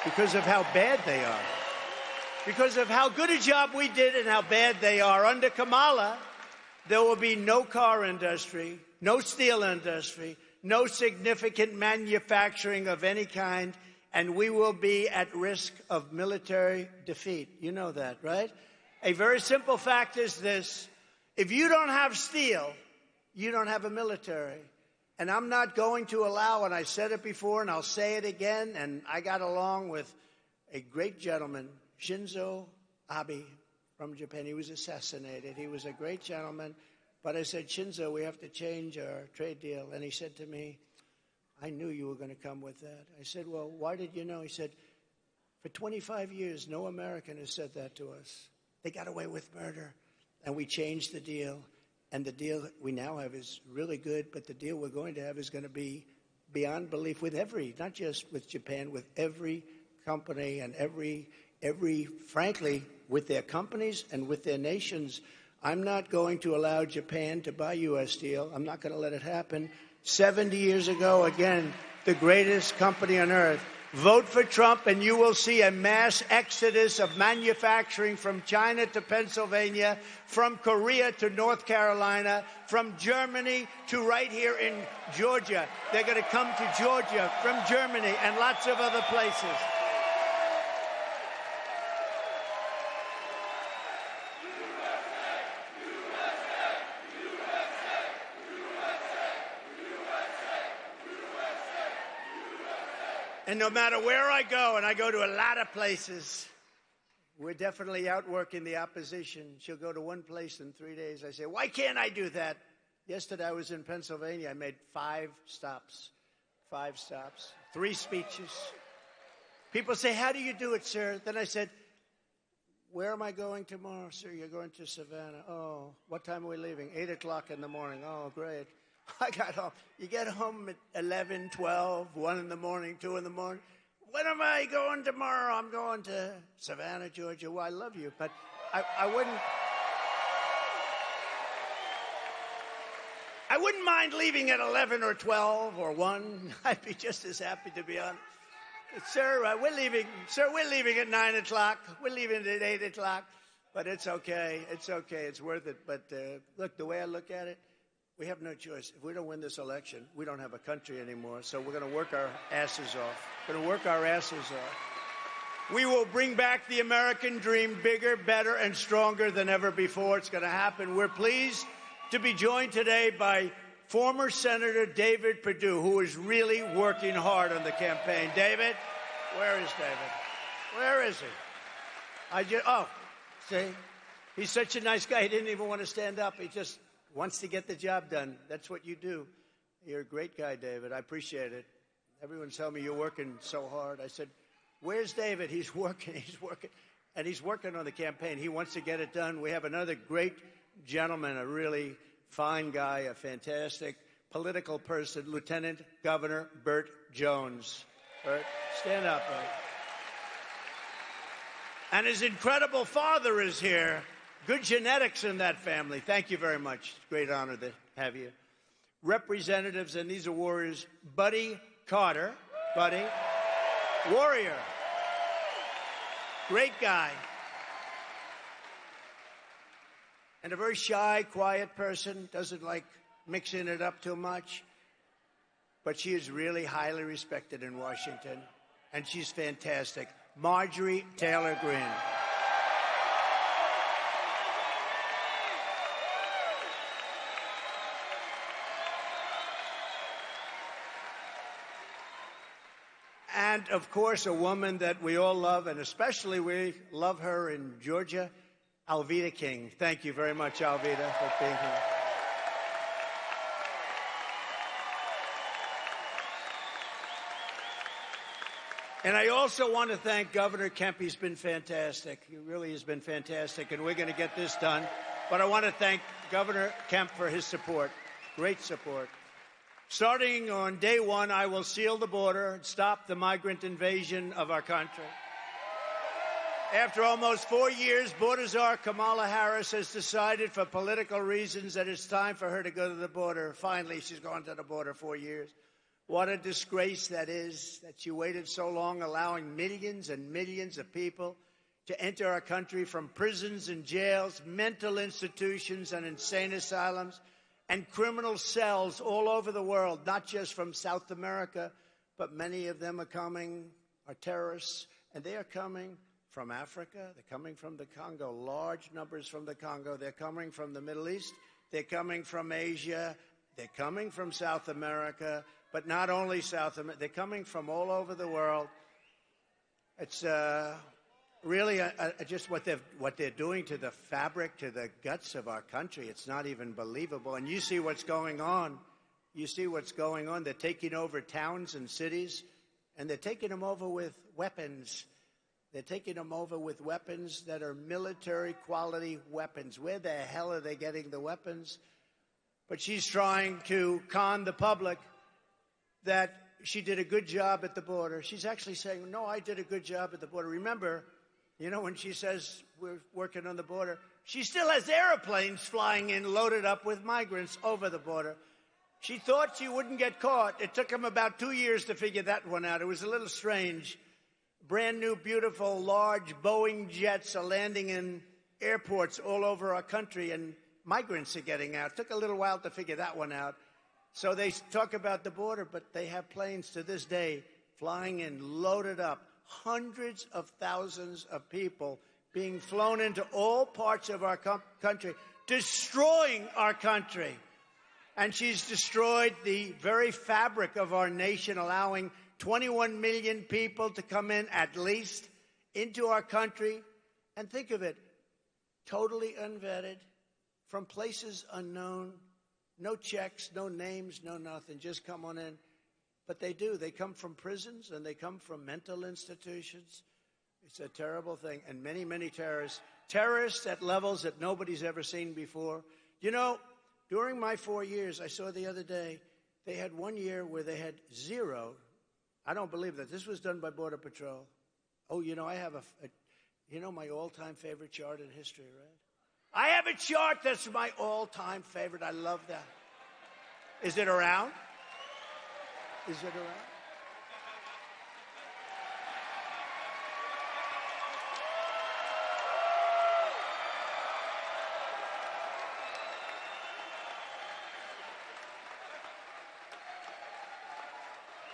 because of how bad they are. because of how good a job we did and how bad they are. Under Kamala, there will be no car industry, no steel industry, no significant manufacturing of any kind, and we will be at risk of military defeat. You know that, right? A very simple fact is this. If you don't have steel, you don't have a military. And I'm not going to allow, and I said it before and I'll say it again, and I got along with a great gentleman, Shinzo Abe from Japan. He was assassinated. He was a great gentleman. But I said, Shinzo, we have to change our trade deal. And he said to me, I knew you were going to come with that. I said, well, why did you know? He said, for 25 years, no American has said that to us. They got away with murder. And we changed the deal. And the deal that we now have is really good. But the deal we're going to have is going to be beyond belief with every, not just with Japan, with every company and every, frankly, with their companies and with their nations. I'm not going to allow Japan to buy U.S. steel. I'm not going to let it happen. 70 years ago, again, the greatest company on earth. Vote for Trump, and you will see a mass exodus of manufacturing from China to Pennsylvania, from Korea to North Carolina, from Germany to right here in Georgia. They're going to come to Georgia from Germany and lots of other places. And no matter where I go, and I go to a lot of places, we're definitely outworking the opposition. She'll go to one place in 3 days. I say, why can't I do that? Yesterday I was in Pennsylvania. I made 5 stops, 3 speeches. People say, how do you do it, sir? Then I said, where am I going tomorrow, sir? You're going to Savannah. Oh, what time are we leaving? 8 o'clock in the morning. Oh, great. I got home. You get home at 11, 12, 1 in the morning, 2 in the morning. When am I going tomorrow? I'm going to Savannah, Georgia. Well, I love you, but I wouldn't mind leaving at 11 or 12 or 1. I'd be just as happy to be on. Sir, we're leaving. Sir, we're leaving at 9 o'clock. We're leaving at 8 o'clock. But it's okay. It's okay. It's worth it. But look, the way I look at it, we have no choice. If we don't win this election, we don't have a country anymore. So we're going to work our asses off. We're going to work our asses off. We will bring back the American dream bigger, better, and stronger than ever before. It's going to happen. We're pleased to be joined today by former Senator David Perdue, who is really working hard on the campaign. David? Where is David? Where is he? See? He's such a nice guy. He didn't even want to stand up. He just wants to get the job done. That's what you do. You're a great guy, David. I appreciate it. Everyone's telling me you're working so hard. I said, where's David? He's working. He's working. And he's working on the campaign. He wants to get it done. We have another great gentleman, a really fine guy, a fantastic political person, Lieutenant Governor Burt Jones. Burt, stand up, Burt. And his incredible father is here. Good genetics in that family. Thank you very much. It's a great honor to have you. Representatives, and these are warriors, Buddy Carter. Buddy. Warrior. Great guy. And a very shy, quiet person. Doesn't like mixing it up too much. But she is really highly respected in Washington. And she's fantastic. Marjorie Taylor Greene. And, of course, a woman that we all love, and especially we love her in Georgia, Alveda King. Thank you very much, Alveda, for being here. And I also want to thank Governor Kemp. He's been fantastic. He really has been fantastic, and we're going to get this done. But I want to thank Governor Kemp for his support, great support. Starting on day one, I will seal the border and stop the migrant invasion of our country. After almost 4 years, border czar Kamala Harris has decided for political reasons that it's time for her to go to the border. Finally, she's gone to the border 4 years. What a disgrace that is, that she waited so long, allowing millions and millions of people to enter our country from prisons and jails, mental institutions and insane asylums, and criminal cells all over the world, not just from South America, but many of them are terrorists, and they are coming from Africa. They're coming from the Congo, large numbers from the Congo. They're coming from the Middle East. They're coming from Asia. They're coming from South America, but not only South America. They're coming from all over the world. It's really just what they're doing to the fabric, to the guts of our country. It's not even believable. And you see what's going on. You see what's going on. They're taking over towns and cities, and they're taking them over with weapons. They're taking them over with weapons that are military-quality weapons. Where the hell are they getting the weapons? But she's trying to con the public that she did a good job at the border. She's actually saying, no, I did a good job at the border. Remember, when she says we're working on the border, she still has airplanes flying in loaded up with migrants over the border. She thought she wouldn't get caught. It took them about 2 years to figure that one out. It was a little strange. Brand new, beautiful, large Boeing jets are landing in airports all over our country, and migrants are getting out. It took a little while to figure that one out. So they talk about the border, but they have planes to this day flying in, loaded up, hundreds of thousands of people being flown into all parts of our country, destroying our country. And she's destroyed the very fabric of our nation, allowing 21 million people to come in, at least, into our country. And think of it, totally unvetted, from places unknown, no checks, no names, no nothing, just come on in. But they do. They come from prisons, and they come from mental institutions. It's a terrible thing. And many, many terrorists at levels that nobody's ever seen before. During my 4 years, I saw the other day, they had 1 year where they had zero. I don't believe that. This was done by Border Patrol. Oh, I have my all-time favorite chart in history, right? I have a chart that's my all-time favorite. I love that. Is it around? Is it around?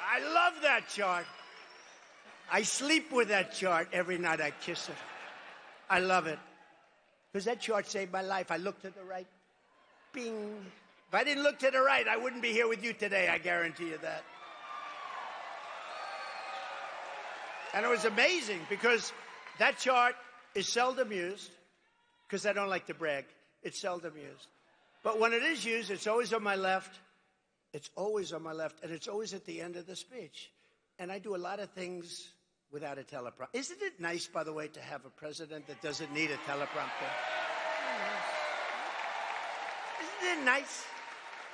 I love that chart. I sleep with that chart every night. I kiss it. I love it. Because that chart saved my life. I looked to the right. Bing. If I didn't look to the right, I wouldn't be here with you today. I guarantee you that. And it was amazing because that chart is seldom used, because I don't like to brag. It's seldom used. But when it is used, it's always on my left. It's always on my left, and it's always at the end of the speech. And I do a lot of things without a teleprompter. Isn't it nice, by the way, to have a president that doesn't need a teleprompter? Isn't it nice?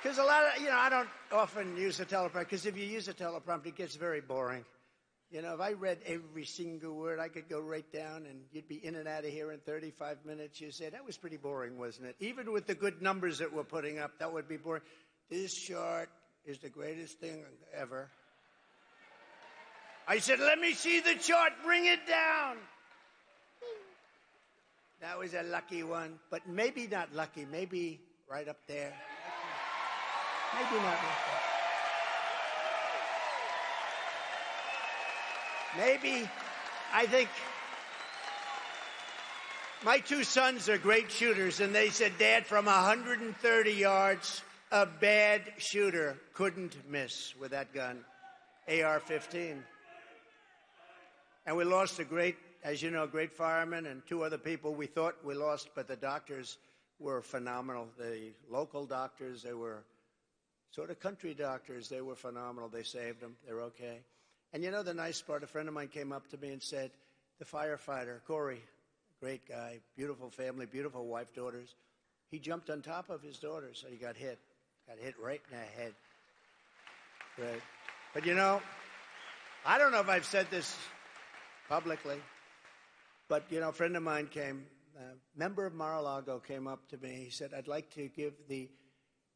Because a lot of, I don't often use a teleprompter, because if you use a teleprompter, it gets very boring. If I read every single word, I could go right down, and you'd be in and out of here in 35 minutes. You'd say, that was pretty boring, wasn't it? Even with the good numbers that we're putting up, that would be boring. This chart is the greatest thing ever. I said, let me see the chart. Bring it down. That was a lucky one, but maybe not lucky. Maybe right up there. Maybe not right there. Maybe, I think, my two sons are great shooters, and they said, Dad, from 130 yards, a bad shooter couldn't miss with that gun, AR-15. And we lost a great, as you know, great fireman and two other people we thought we lost, but the doctors were phenomenal. The local doctors, they were sort of country doctors. They were phenomenal. They saved them. They're okay. And the nice part, a friend of mine came up to me and said, the firefighter, Corey, great guy, beautiful family, beautiful wife, daughters. He jumped on top of his daughter, so he got hit. Got hit right in the head. Right. But I don't know if I've said this publicly, but a friend of mine came, a member of Mar-a-Lago came up to me. He said, I'd like to give the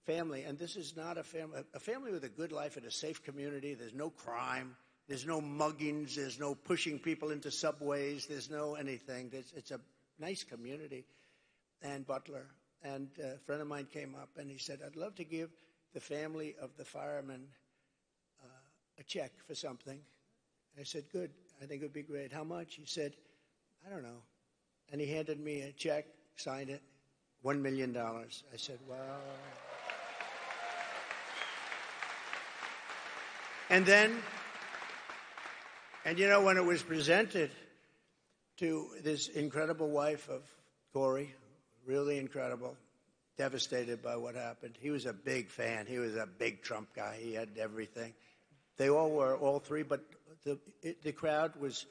family, and this is not a family with a good life in a safe community. There's no crime. There's no muggings. There's no pushing people into subways. There's no anything. It's a nice community. And Butler. And a friend of mine came up and he said, I'd love to give the family of the fireman a check for something. I said, good. I think it would be great. How much? He said, I don't know. And he handed me a check, signed it, $1 million. I said, wow. And then, and you know, when it was presented to this incredible wife of Corey, really incredible, devastated by what happened. He was a big fan. He was a big Trump guy. He had everything. They all were, all three, but the crowd was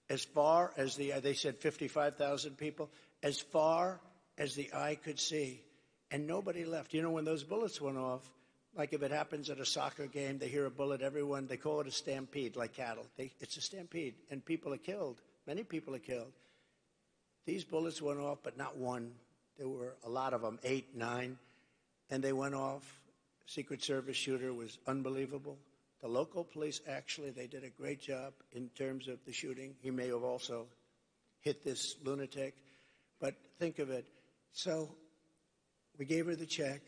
as far as they said 55,000 people, as far as the eye could see, and nobody left. You know, when those bullets went off, like if it happens at a soccer game, they hear a bullet, everyone, they call it a stampede, like cattle. It's a stampede, and people are killed. Many people are killed. These bullets went off, but not one. There were a lot of them, 8, 9, and they went off. Secret Service shooter was unbelievable. The local police, actually, they did a great job in terms of the shooting. He may have also hit this lunatic, but think of it. So we gave her the check.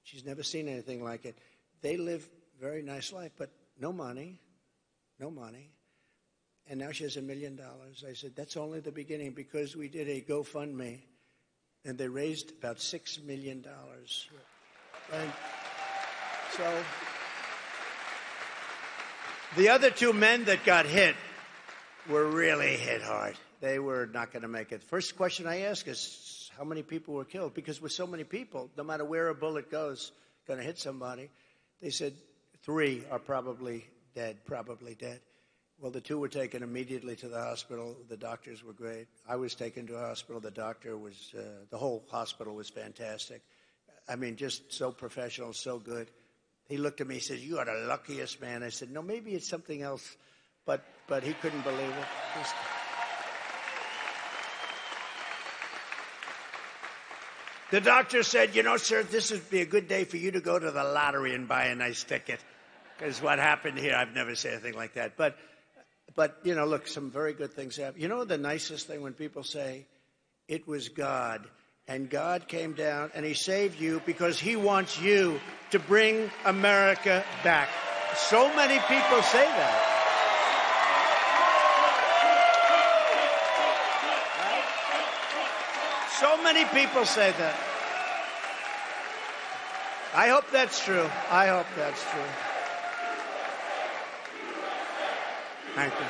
She's never seen anything like it. They live a very nice life, but no money, no money. And now she has $1 million. I said, that's only the beginning, because we did a GoFundMe, and they raised about $6 million. And so the other two men that got hit were really hit hard. They were not going to make it. First question I ask is, how many people were killed? Because with so many people, no matter where a bullet goes, going to hit somebody. They said 3 are probably dead. Well, the 2 were taken immediately to the hospital. The doctors were great. I was taken to a hospital. The doctor was, the whole hospital was fantastic. I mean, just so professional, so good. He looked at me, he said, you are the luckiest man. I said, no, maybe it's something else. But he couldn't believe it. The doctor said, you know, sir, this would be a good day for you to go to the lottery and buy a nice ticket. Because what happened here, I've never seen anything like that. But, you know, look, some very good things happen. You know the nicest thing when people say, it was God, and God came down and he saved you because he wants you to bring America back. So many people say that. So many people say that. I hope that's true. I hope that's true. Thank you.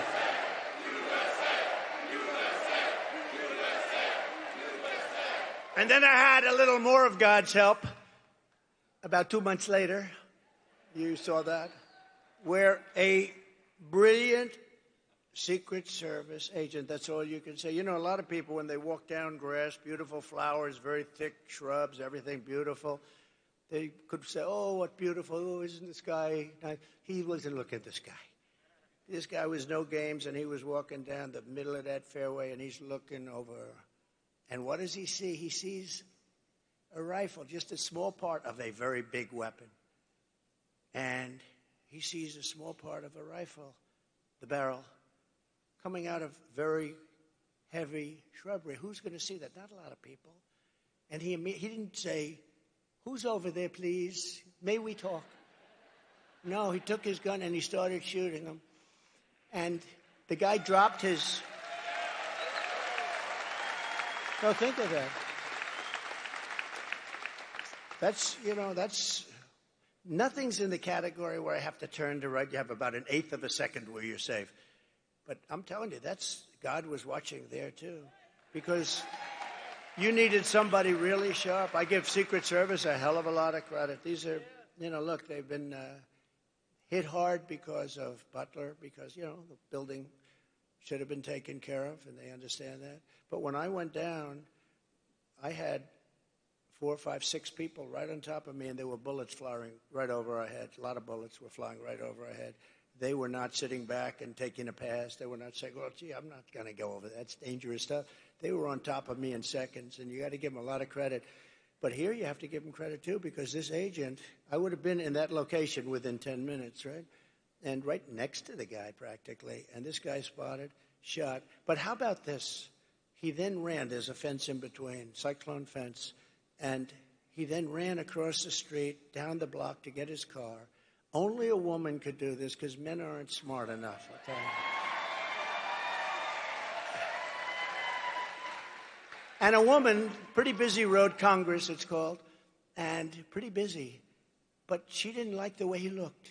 And then I had a little more of God's help about 2 months later. You saw that? Where a brilliant Secret Service agent, that's all you can say. You know, a lot of people, when they walk down grass, beautiful flowers, very thick shrubs, everything beautiful, they could say, oh, what beautiful, oh, isn't this guy nice? He wasn't looking at this guy. This guy was no games, and he was walking down the middle of that fairway, and he's looking over. And what does he see? He sees a rifle, just a small part of a very big weapon. And he sees a small part of a rifle, the barrel, coming out of very heavy shrubbery. Who's going to see that? Not a lot of people. And he didn't say, who's over there, please? May we talk? No, he took his gun and he started shooting them. And the guy dropped his... So think of that. That's, you know, that's... Nothing's in the category where I have to turn to right. You have about 1/8 of a second where you're safe. But I'm telling you, God was watching there too. Because you needed somebody really sharp. I give Secret Service a hell of a lot of credit. These are, you know, look, they've been hit hard because of Butler, because, you know, the building should have been taken care of, and they understand that. But when I went down, I had 4, 5, 6 people right on top of me, and there were bullets flying right over our heads. A lot of bullets were flying right over our head. They were not sitting back and taking a pass. They were not saying, well, gee, I'm not going to go over that. That's dangerous stuff. They were on top of me in seconds, and you got to give them a lot of credit. But here you have to give them credit, too, because this agent, I would have been in that location within 10 minutes, right? and right next to the guy practically. And this guy spotted, shot. But how about this? He then ran. There's a fence in between, cyclone fence. And he then ran across the street, down the block to get his car. Only a woman could do this because men aren't smart enough, okay? And a woman, pretty busy road, Congress it's called, and pretty busy. But she didn't like the way he looked.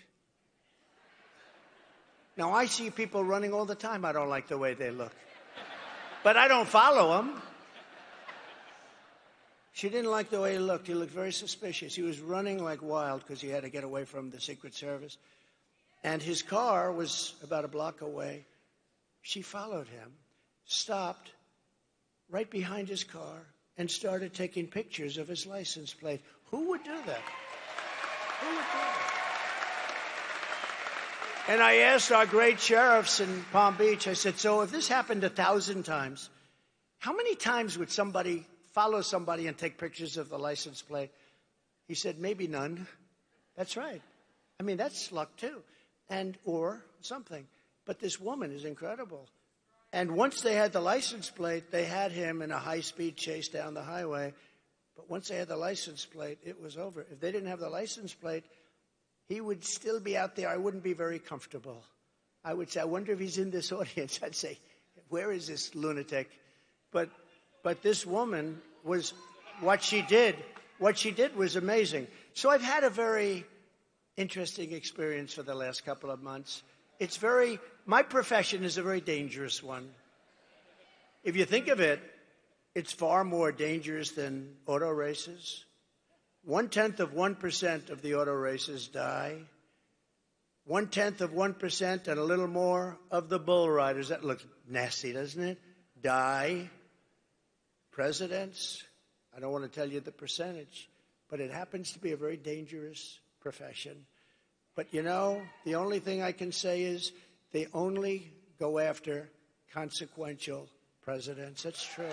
Now, I see people running all the time. I don't like the way they look. But I don't follow them. She didn't like the way he looked. He looked very suspicious. He was running like wild because he had to get away from the Secret Service. And his car was about a block away. She followed him, stopped right behind his car, and started taking pictures of his license plate. Who would do that? Who would do that? And I asked our great sheriffs in Palm Beach, I said, so if this happened 1,000 times, how many times would somebody follow somebody and take pictures of the license plate? He said, maybe none. That's right. I mean, that's luck too. And or something. But this woman is incredible. And once they had the license plate, they had him in a high-speed chase down the highway. But once they had the license plate, it was over. If they didn't have the license plate, he would still be out there. I wouldn't be very comfortable. I would say, I wonder if he's in this audience. I'd say, where is this lunatic? But this woman was, what she did was amazing. So I've had a very interesting experience for the last couple of months. My profession is a very dangerous one. If you think of it, it's far more dangerous than auto races. 0.1% of the auto races die. 0.1% and a little more of the bull riders, that looks nasty, doesn't it? Die. Presidents, I don't want to tell you the percentage, but it happens to be a very dangerous profession. But you know, the only thing I can say is they only go after consequential presidents. That's true.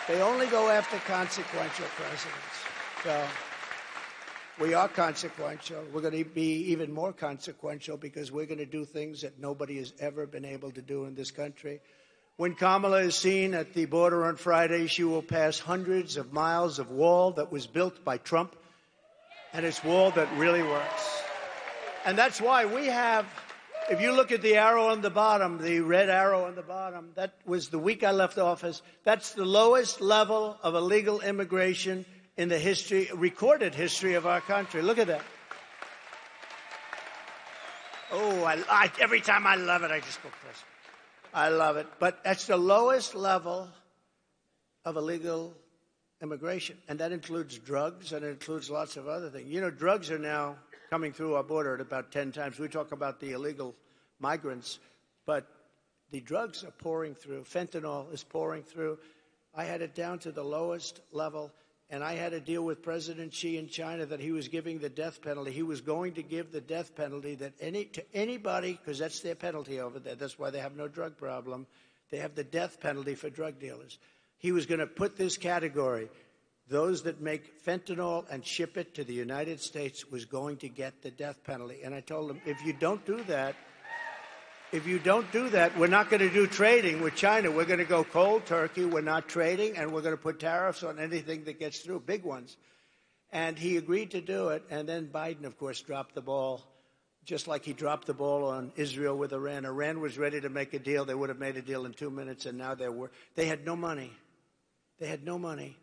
They only go after consequential presidents. So we are consequential. We're going to be even more consequential because we're going to do things that nobody has ever been able to do in this country. When Kamala is seen at the border on Friday, she will pass hundreds of miles of wall that was built by Trump, and it's wall that really works. And that's why we have, if you look at the arrow on the bottom, the red arrow on the bottom, that was the week I left office. That's the lowest level of illegal immigration in the recorded history of our country. Look at that. Oh, every time I love it, I just go crazy. I love it. But that's the lowest level of illegal immigration. And that includes drugs, and it includes lots of other things. You know, drugs are now coming through our border at about 10 times. We talk about the illegal migrants, but the drugs are pouring through. Fentanyl is pouring through. I had it down to the lowest level, and I had to deal with President Xi in China that he was giving the death penalty. He was going to give the death penalty to anybody, because that's their penalty over there. That's why they have no drug problem. They have the death penalty for drug dealers. He was going to put this category, those that make fentanyl and ship it to the United States was going to get the death penalty. And I told him, if you don't do that, we're not going to do trading with China. We're going to go cold turkey. We're not trading, and we're going to put tariffs on anything that gets through, big ones. And he agreed to do it. And then Biden, of course, dropped the ball, just like he dropped the ball on Israel with Iran. Iran was ready to make a deal. They would have made a deal in 2 minutes, and now they had no money. They had no money.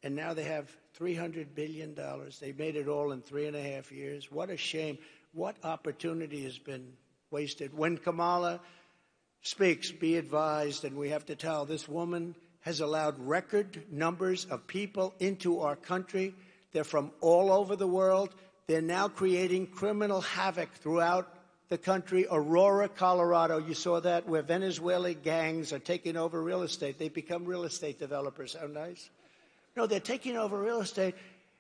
And now they have $300 billion. They made it all in 3.5 years. What a shame. What opportunity has been wasted. When Kamala speaks, be advised, and we have to tell, this woman has allowed record numbers of people into our country. They're from all over the world. They're now creating criminal havoc throughout the country. Aurora, Colorado, you saw that, where Venezuelan gangs are taking over real estate. They become real estate developers. How nice? No, they're taking over real estate,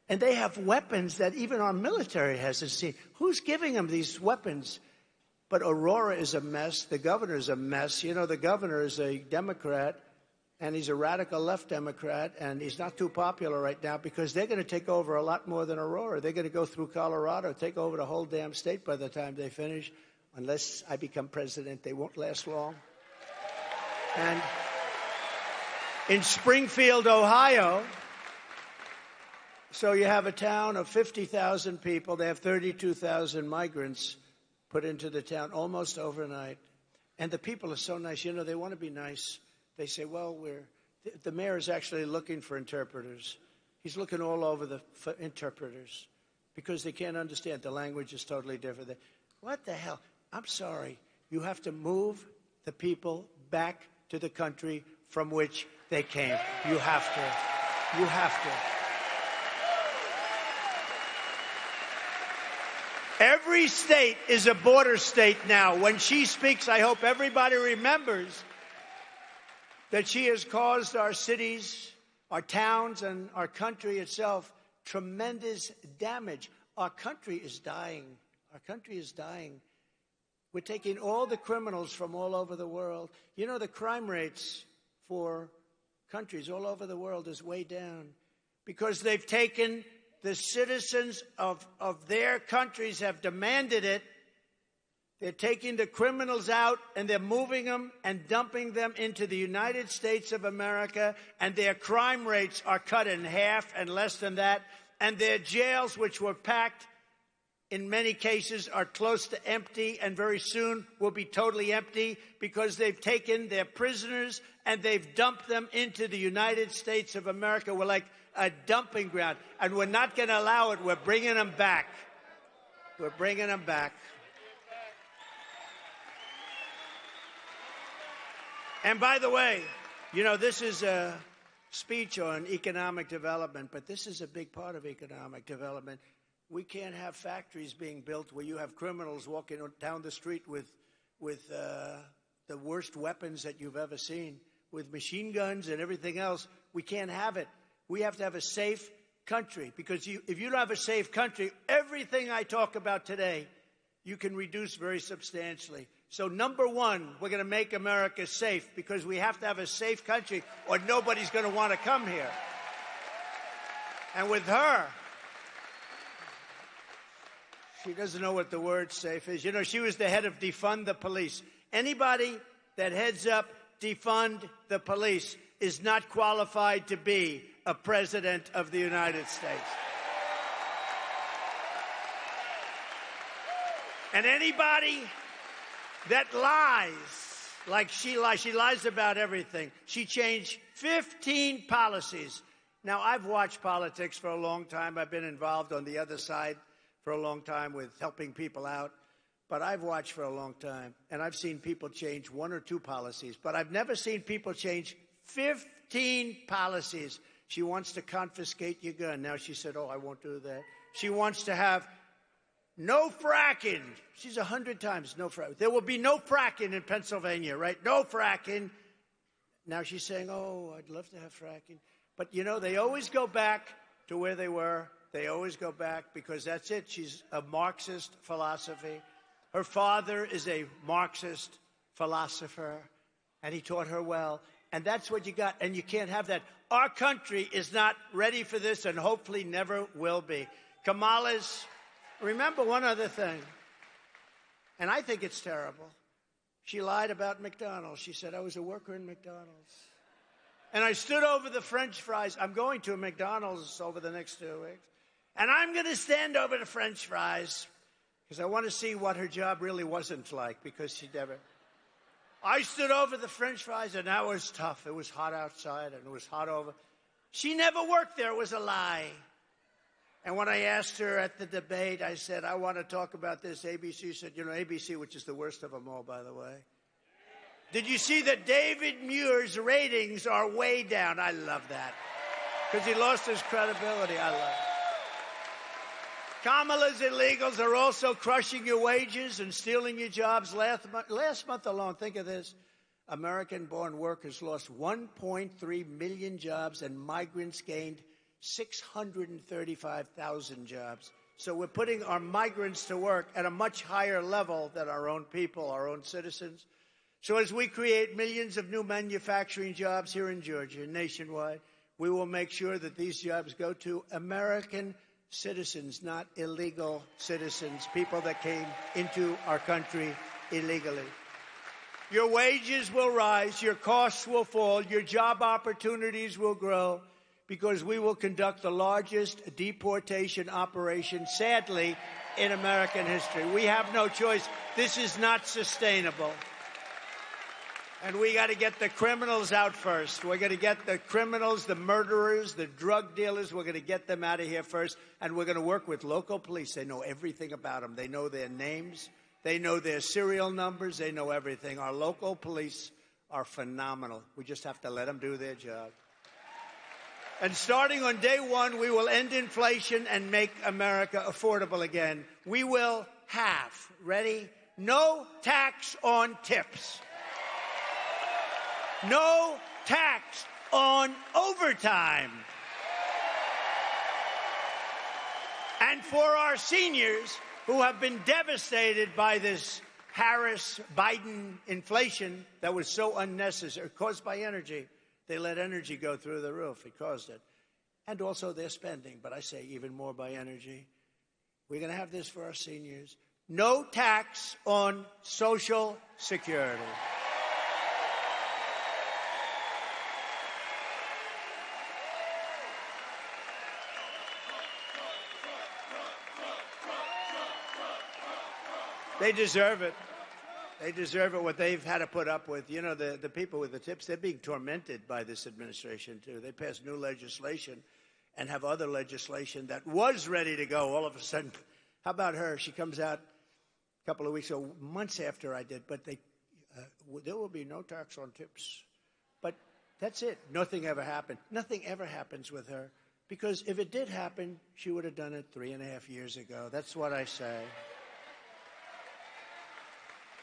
and they have weapons that even our military hasn't seen. Who's giving them these weapons? But Aurora is a mess. The governor is a mess. You know, the governor is a Democrat, and he's a radical left Democrat, and he's not too popular right now because they're going to take over a lot more than Aurora. They're going to go through Colorado, take over the whole damn state by the time they finish. Unless I become president, they won't last long. And in Springfield, Ohio, so you have a town of 50,000 people. They have 32,000 migrants put into the town almost overnight. And the people are so nice. You know, they want to be nice. They say, well, the mayor is actually looking for interpreters. He's looking all over for interpreters because they can't understand. The language is totally different. What the hell? I'm sorry. You have to move the people back to the country from which they came. You have to. You have to. Every state is a border state now. When she speaks, I hope everybody remembers that she has caused our cities, our towns, and our country itself tremendous damage. Our country is dying. Our country is dying. We're taking all the criminals from all over the world. You know, the crime rates for countries all over the world is way down because they've taken the citizens of their countries have demanded it. They're taking the criminals out and they're moving them and dumping them into the United States of America, and their crime rates are cut in half and less than that. And their jails, which were packed, in many cases are close to empty and very soon will be totally empty because they've taken their prisoners and they've dumped them into the United States of America. We're like a dumping ground, and we're not going to allow it. We're bringing them back. We're bringing them back. And by the way, you know, this is a speech on economic development, but this is a big part of economic development. We can't have factories being built where you have criminals walking down the street with the worst weapons that you've ever seen, with machine guns and everything else. We can't have it. We have to have a safe country, because if you don't have a safe country, everything I talk about today, you can reduce very substantially. So number one, we're going to make America safe, because we have to have a safe country or nobody's going to want to come here. And with her, she doesn't know what the word safe is. You know, she was the head of defund the police. Anybody that heads up defund the police is not qualified to be a president of the United States. And anybody that lies like she lies about everything. She changed 15 policies. Now, I've watched politics for a long time. I've been involved on the other side for a long time with helping people out. But I've watched for a long time, and I've seen people change one or two policies. But I've never seen people change 15 policies. She wants to confiscate your gun. Now she said, oh, I won't do that. She wants to have no fracking. She's 100 times no fracking. There will be no fracking in Pennsylvania, right? No fracking. Now she's saying, oh, I'd love to have fracking. But, you know, they always go back to where they were. They always go back because that's it. She's a Marxist philosophy. Her father is a Marxist philosopher, and he taught her well. And that's what you got, and you can't have that. Our country is not ready for this and hopefully never will be. Kamala's, remember one other thing, and I think it's terrible. She lied about McDonald's. She said, I was a worker in McDonald's. And I stood over the French fries. I'm going to a McDonald's over the next 2 weeks. And I'm going to stand over the French fries because I want to see what her job really wasn't like, because she never... I stood over the French fries, and that was tough. It was hot outside, and it was hot over. She never worked there. It was a lie. And when I asked her at the debate, I said, I want to talk about this. ABC said, you know, ABC, which is the worst of them all, by the way. Did you see that David Muir's ratings are way down? I love that, because he lost his credibility. I love it. Kamala's illegals are also crushing your wages and stealing your jobs. Last month alone, think of this, American-born workers lost 1.3 million jobs, and migrants gained 635,000 jobs. So we're putting our migrants to work at a much higher level than our own people, our own citizens. So as we create millions of new manufacturing jobs here in Georgia, nationwide, we will make sure that these jobs go to American citizens, not illegal citizens, people that came into our country illegally. Your wages will rise, your costs will fall, your job opportunities will grow, because we will conduct the largest deportation operation, sadly, in American history. We have no choice. This is not sustainable. And we got to get the criminals out first. We're going to get the criminals, the murderers, the drug dealers. We're going to get them out of here first. And we're going to work with local police. They know everything about them. They know their names. They know their serial numbers. They know everything. Our local police are phenomenal. We just have to let them do their job. And starting on day one, we will end inflation and make America affordable again. We will have, ready? No tax on tips. No tax on overtime. And for our seniors who have been devastated by this Harris-Biden inflation that was so unnecessary, caused by energy, they let energy go through the roof. It caused it. And also their spending, but I say even more by energy. We're going to have this for our seniors. No tax on Social Security. They deserve it. They deserve it, what they've had to put up with. You know, the people with the tips, they're being tormented by this administration, too. They passed new legislation and have other legislation that was ready to go all of a sudden. How about her? She comes out a couple of weeks ago, months after I did, but there will be no tax on tips. But that's it. Nothing ever happened. Nothing ever happens with her, because if it did happen, she would have done it 3.5 years ago. That's what I say.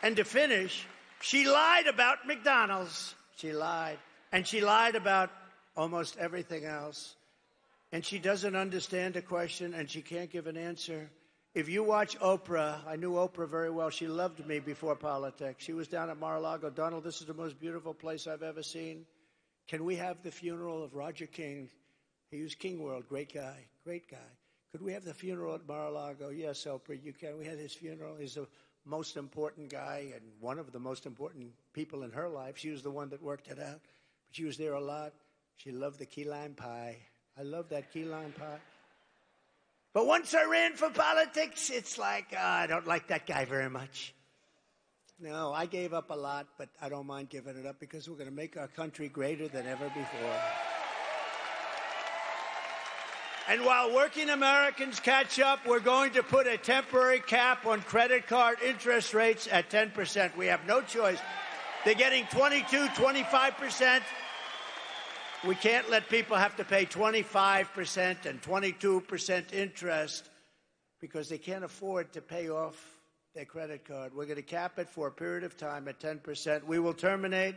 And to finish, she lied about McDonald's. She lied. And she lied about almost everything else. And she doesn't understand a question, and she can't give an answer. If you watch Oprah, I knew Oprah very well. She loved me before politics. She was down at Mar-a-Lago. Donald, this is the most beautiful place I've ever seen. Can we have the funeral of Roger King? He was King World, great guy, great guy. Could we have the funeral at Mar-a-Lago? Yes, Oprah, you can. We had his funeral. He's the most important guy and one of the most important people in her life. She was the one that worked it out. But she was there a lot. She loved the key lime pie. I love that key lime pie. But once I ran for politics, it's like, I don't like that guy very much. No, I gave up a lot, but I don't mind giving it up, because we're going to make our country greater than ever before. And while working Americans catch up, we're going to put a temporary cap on credit card interest rates at 10%. We have no choice. They're getting 22, 25%. We can't let people have to pay 25% and 22% interest because they can't afford to pay off their credit card. We're going to cap it for a period of time at 10%. We will terminate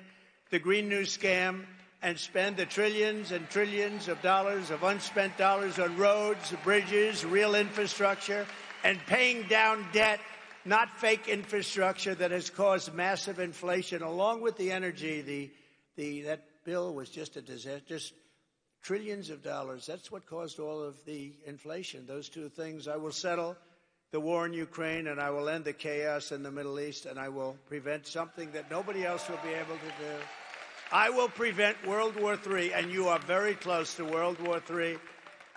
the Green New Scam and spend the trillions and trillions of dollars, of unspent dollars, on roads, bridges, real infrastructure, and paying down debt, not fake infrastructure that has caused massive inflation, along with the energy. That bill was just a disaster, just trillions of dollars. That's what caused all of the inflation, those two things. I will settle the war in Ukraine, and I will end the chaos in the Middle East, and I will prevent something that nobody else will be able to do. I will prevent World War III, and you are very close to World War III.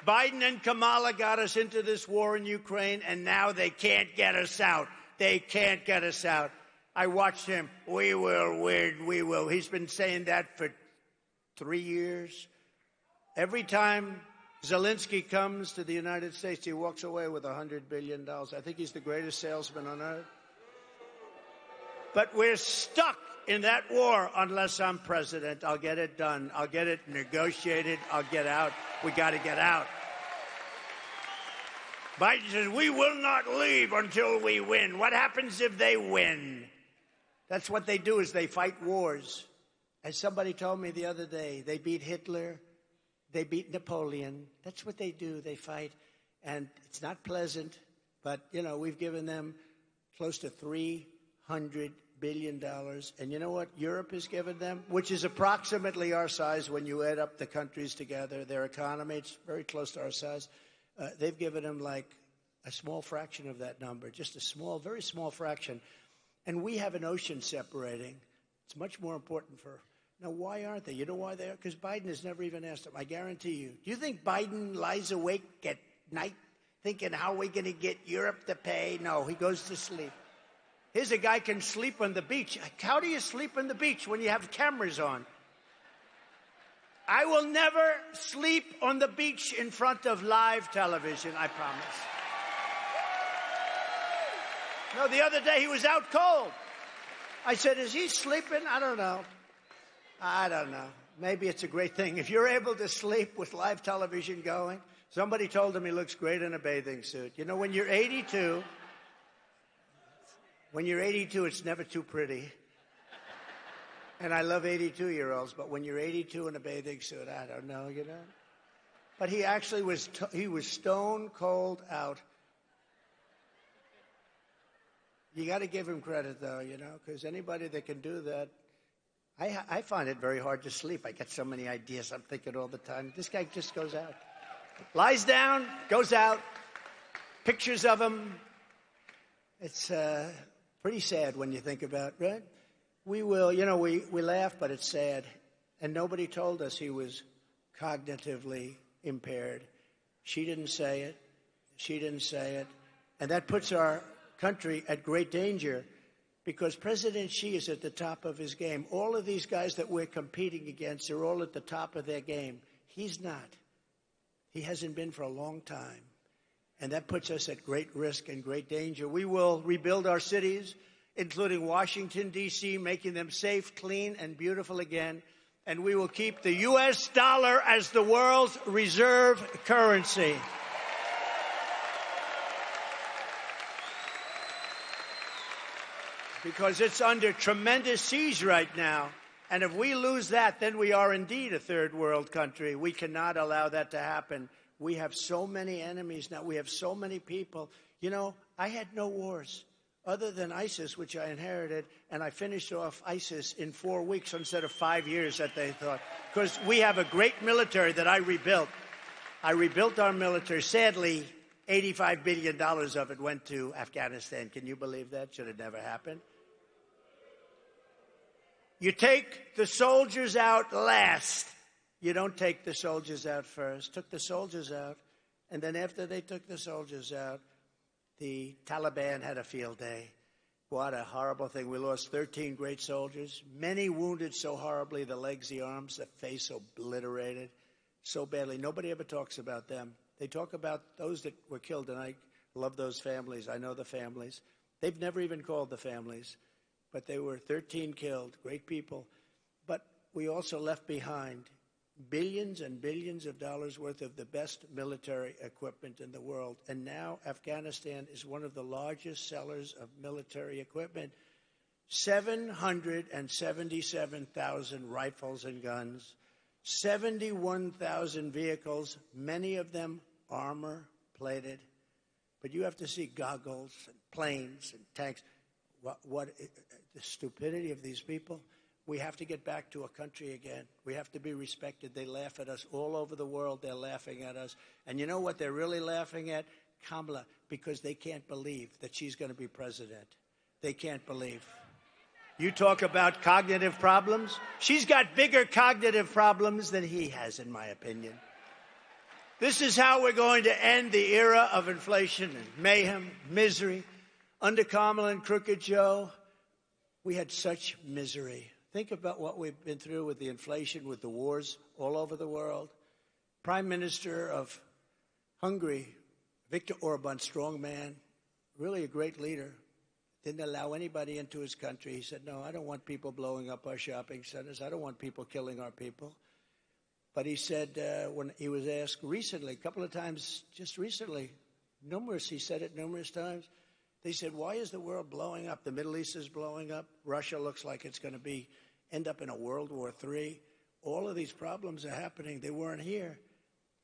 Biden and Kamala got us into this war in Ukraine, and now they can't get us out. They can't get us out. I watched him. We will win. We will. He's been saying that for 3 years. Every time Zelensky comes to the United States, he walks away with $100 billion. I think he's the greatest salesman on earth. But we're stuck in that war unless I'm president. I'll get it done. I'll get it negotiated. I'll get out. We got to get out. Biden says, we will not leave until we win. What happens if they win? That's what they do, is they fight wars. As somebody told me the other day, they beat Hitler. They beat Napoleon. That's what they do. They fight. And it's not pleasant, but, you know, we've given them close to $300 billion. And you know what Europe has given them? Which is approximately our size when you add up the countries together. Their economy, it's very close to our size. They've given them like a small fraction of that number, just a small, very small fraction. And we have an ocean separating. It's much more important for... Now, why aren't they? You know why they are? Because Biden has never even asked them. I guarantee you. Do you think Biden lies awake at night thinking, how are we going to get Europe to pay? No, he goes to sleep. Here's a guy can sleep on the beach. How do you sleep on the beach when you have cameras on? I will never sleep on the beach in front of live television, I promise. No, the other day he was out cold. I said, is he sleeping? I don't know. Maybe it's a great thing. If you're able to sleep with live television going, somebody told him he looks great in a bathing suit. You know, when you're 82, it's never too pretty. And I love 82-year-olds, but when you're 82 in a bathing suit, I don't know, you know. But he actually was stone cold out. You got to give him credit, though, you know, because anybody that can do that, I find it very hard to sleep. I get so many ideas. I'm thinking all the time. This guy just goes out. Lies down, goes out, pictures of him. It's pretty sad when you think about it, right? We laugh, but it's sad. And nobody told us he was cognitively impaired. She didn't say it. And that puts our country at great danger because President Xi is at the top of his game. All of these guys that we're competing against are all at the top of their game. He's not. He hasn't been for a long time. And that puts us at great risk and great danger. We will rebuild our cities, including Washington, D.C., making them safe, clean, and beautiful again. And we will keep the U.S. dollar as the world's reserve currency. Because it's under tremendous siege right now. And if we lose that, then we are indeed a third world country. We cannot allow that to happen. We have so many enemies now. We have so many people. You know, I had no wars other than ISIS, which I inherited, and I finished off ISIS in 4 weeks instead of 5 years that they thought. Because we have a great military that I rebuilt. I rebuilt our military. Sadly, $85 billion of it went to Afghanistan. Can you believe that? Should have never happened. You take the soldiers out last. You don't take the soldiers out first. Took the soldiers out, and then after they took the soldiers out, the Taliban had a field day. What a horrible thing. We lost 13 great soldiers, many wounded so horribly, the legs, the arms, the face obliterated so badly. Nobody ever talks about them. They talk about those that were killed, and I love those families. I know the families. They've never even called the families, but they were 13 killed, great people. But we also left behind billions and billions of dollars worth of the best military equipment in the world. And now Afghanistan is one of the largest sellers of military equipment. 777,000 rifles and guns, 71,000 vehicles, many of them armor-plated. But you have to see goggles and planes and tanks. What the stupidity of these people. We have to get back to a country again. We have to be respected. They laugh at us all over the world. They're laughing at us. And you know what they're really laughing at? Kamala, because they can't believe that she's going to be president. They can't believe. You talk about cognitive problems. She's got bigger cognitive problems than he has, in my opinion. This is how we're going to end the era of inflation and mayhem, misery. Under Kamala and Crooked Joe, we had such misery. Think about what we've been through with the inflation, with the wars all over the world. Prime Minister of Hungary, Viktor Orban, strong man, really a great leader, didn't allow anybody into his country. He said, no, I don't want people blowing up our shopping centers. I don't want people killing our people. But he said when he was asked recently, a couple of times just recently, he said it numerous times, they said, why is the world blowing up? The Middle East is blowing up. Russia looks like it's going to end up in a World War III. All of these problems are happening. They weren't here.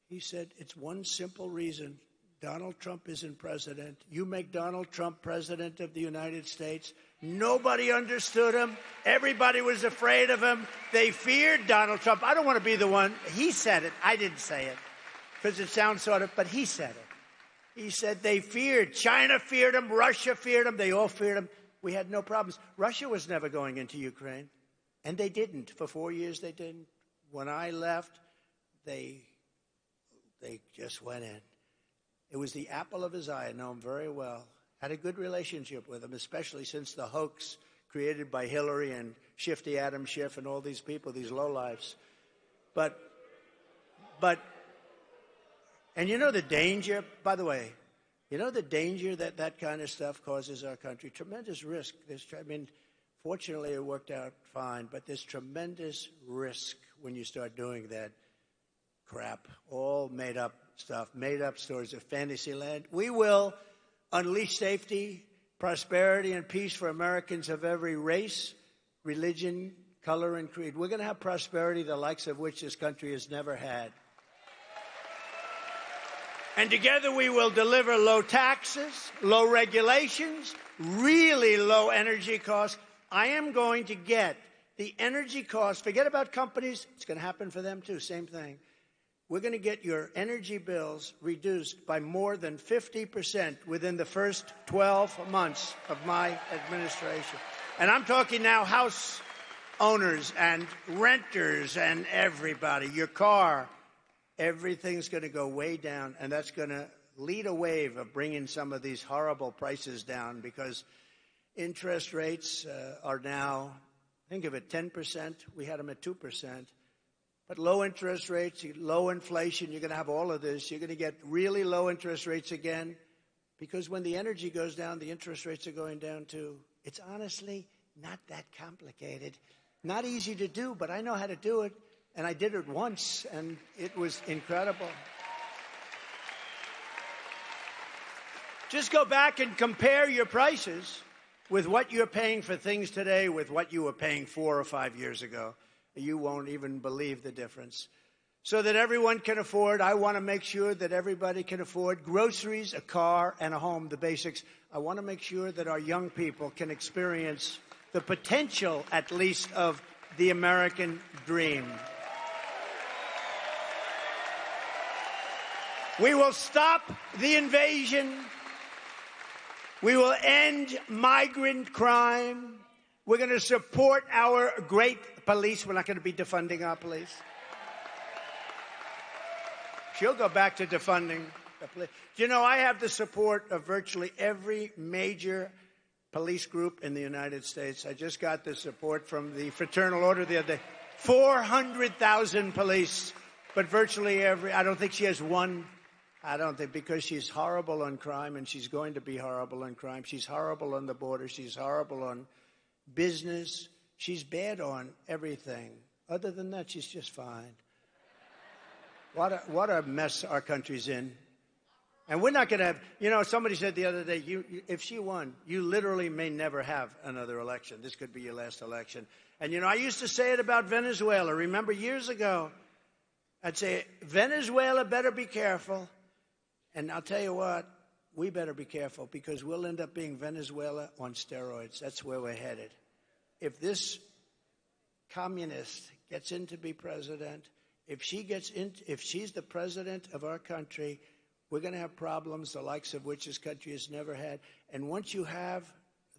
He said, it's one simple reason. Donald Trump isn't president. You make Donald Trump president of the United States, Nobody understood him. Everybody was afraid of him. They feared Donald Trump. I don't want to be the one. He said it. I didn't say it because it sounds sort of, but he said it. He said they feared. China feared him. Russia feared him. They all feared him. We had no problems. Russia was never going into Ukraine, and they didn't. For 4 years, they didn't. When I left, they just went in. It was the apple of his eye. I know him very well. Had a good relationship with him, especially since the hoax created by Hillary and Shifty Adam Schiff and all these people, these lowlifes. But, and you know the danger, by the way, you know the danger that that kind of stuff causes our country? Tremendous risk. Fortunately, it worked out fine, but there's tremendous risk when you start doing that crap, all made up stuff, made up stories of fantasy land. We will unleash safety, prosperity, and peace for Americans of every race, religion, color, and creed. We're going to have prosperity the likes of which this country has never had. And together we will deliver low taxes, low regulations, really low energy costs. I am going to get the energy costs. Forget about companies. It's going to happen for them, too. Same thing. We're going to get your energy bills reduced by more than 50% within the first 12 months of my administration. And I'm talking now house owners and renters and everybody. Your car, everything's going to go way down, and that's going to lead a wave of bringing some of these horrible prices down because interest rates are now, think of it, 10%. We had them at 2%. But low interest rates, low inflation, you're going to have all of this. You're going to get really low interest rates again because when the energy goes down, the interest rates are going down too. It's honestly not that complicated. Not easy to do, but I know how to do it. And I did it once, and it was incredible. Just go back and compare your prices with what you're paying for things today with what you were paying 4 or 5 years ago. You won't even believe the difference. So that everyone can afford, I want to make sure that everybody can afford groceries, a car, and a home, the basics. I want to make sure that our young people can experience the potential, at least, of the American dream. We will stop the invasion. We will end migrant crime. We're going to support our great police. We're not going to be defunding our police. She'll go back to defunding the police. You know, I have the support of virtually every major police group in the United States. I just got the support from the Fraternal Order the other day. 400,000 police, but virtually every, I don't think she has one. I don't think, because she's horrible on crime, and she's going to be horrible on crime. She's horrible on the border. She's horrible on business. She's bad on everything. Other than that, she's just fine. What a mess our country's in. And we're not going to have, you know, somebody said the other day, if she won, you literally may never have another election. This could be your last election. And, you know, I used to say it about Venezuela. Remember years ago, I'd say, Venezuela better be careful. And I'll tell you what, we better be careful because we'll end up being Venezuela on steroids. That's where we're headed. If this communist gets in to be president, if she's the president of our country, we're going to have problems the likes of which this country has never had. And once you have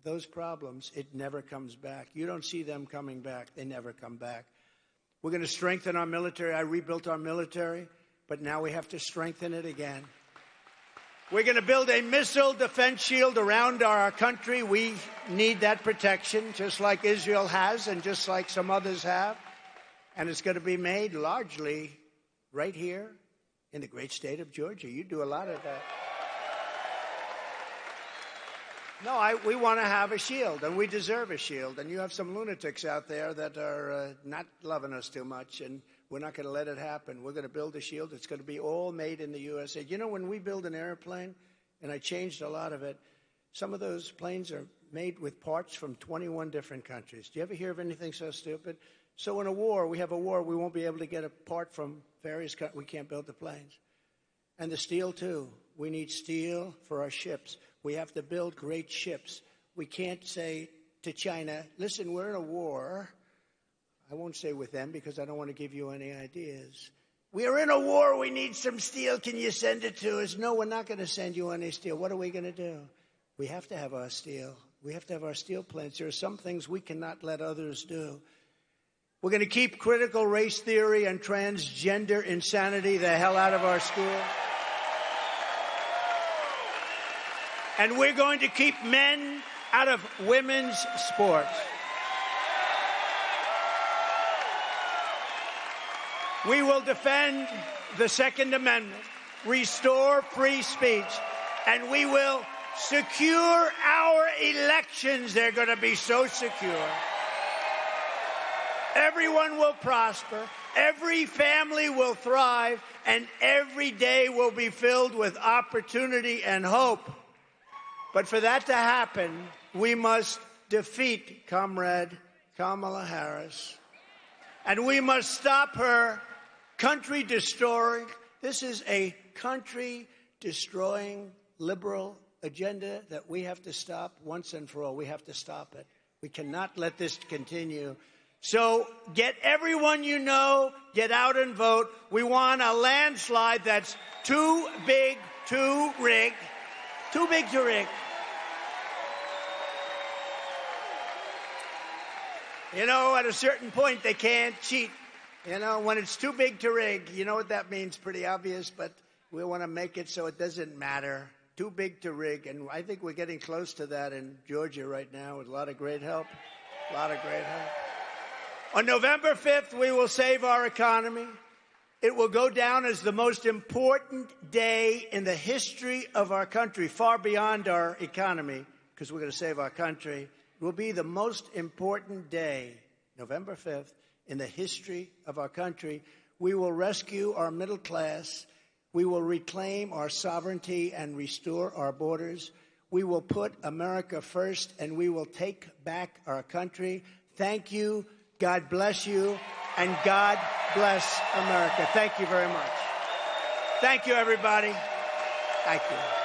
those problems, it never comes back. You don't see them coming back. They never come back. We're going to strengthen our military. I rebuilt our military, but now we have to strengthen it again. We're going to build a missile defense shield around our country. We need that protection, just like Israel has and just like some others have. And it's going to be made largely right here in the great state of Georgia. You do a lot of that. No, we want to have a shield, and we deserve a shield. And you have some lunatics out there that are not loving us too much, and we're not going to let it happen. We're going to build a shield. It's going to be all made in the USA. You know, when we build an airplane, and I changed a lot of it, some of those planes are made with parts from 21 different countries. Do you ever hear of anything so stupid? So in a war, we won't be able to get a part from various countries. We can't build the planes. And the steel, too. We need steel for our ships. We have to build great ships. We can't say to China, listen, we're in a war. I won't say with them because I don't want to give you any ideas. We are in a war. We need some steel. Can you send it to us? No, we're not going to send you any steel. What are we going to do? We have to have our steel. We have to have our steel plants. There are some things we cannot let others do. We're going to keep critical race theory and transgender insanity the hell out of our schools. And we're going to keep men out of women's sports. We will defend the Second Amendment, restore free speech, and we will secure our elections. They're going to be so secure. Everyone will prosper, every family will thrive, and every day will be filled with opportunity and hope. But for that to happen, we must defeat Comrade Kamala Harris. And we must stop her country-destroying. This is a country-destroying liberal agenda that we have to stop once and for all. We have to stop it. We cannot let this continue. So get everyone you know, get out and vote. We want a landslide that's too big to rig. Too big to rig. You know, at a certain point, they can't cheat. You know, when it's too big to rig, you know what that means? Pretty obvious, but we want to make it so it doesn't matter. Too big to rig. And I think we're getting close to that in Georgia right now with a lot of great help. A lot of great help. On November 5th, we will save our economy. It will go down as the most important day in the history of our country, far beyond our economy, because we're going to save our country. It will be the most important day, November 5th, in the history of our country. We will rescue our middle class. We will reclaim our sovereignty and restore our borders. We will put America first, and we will take back our country. Thank you. God bless you, and God bless America. Thank you very much. Thank you, everybody. Thank you.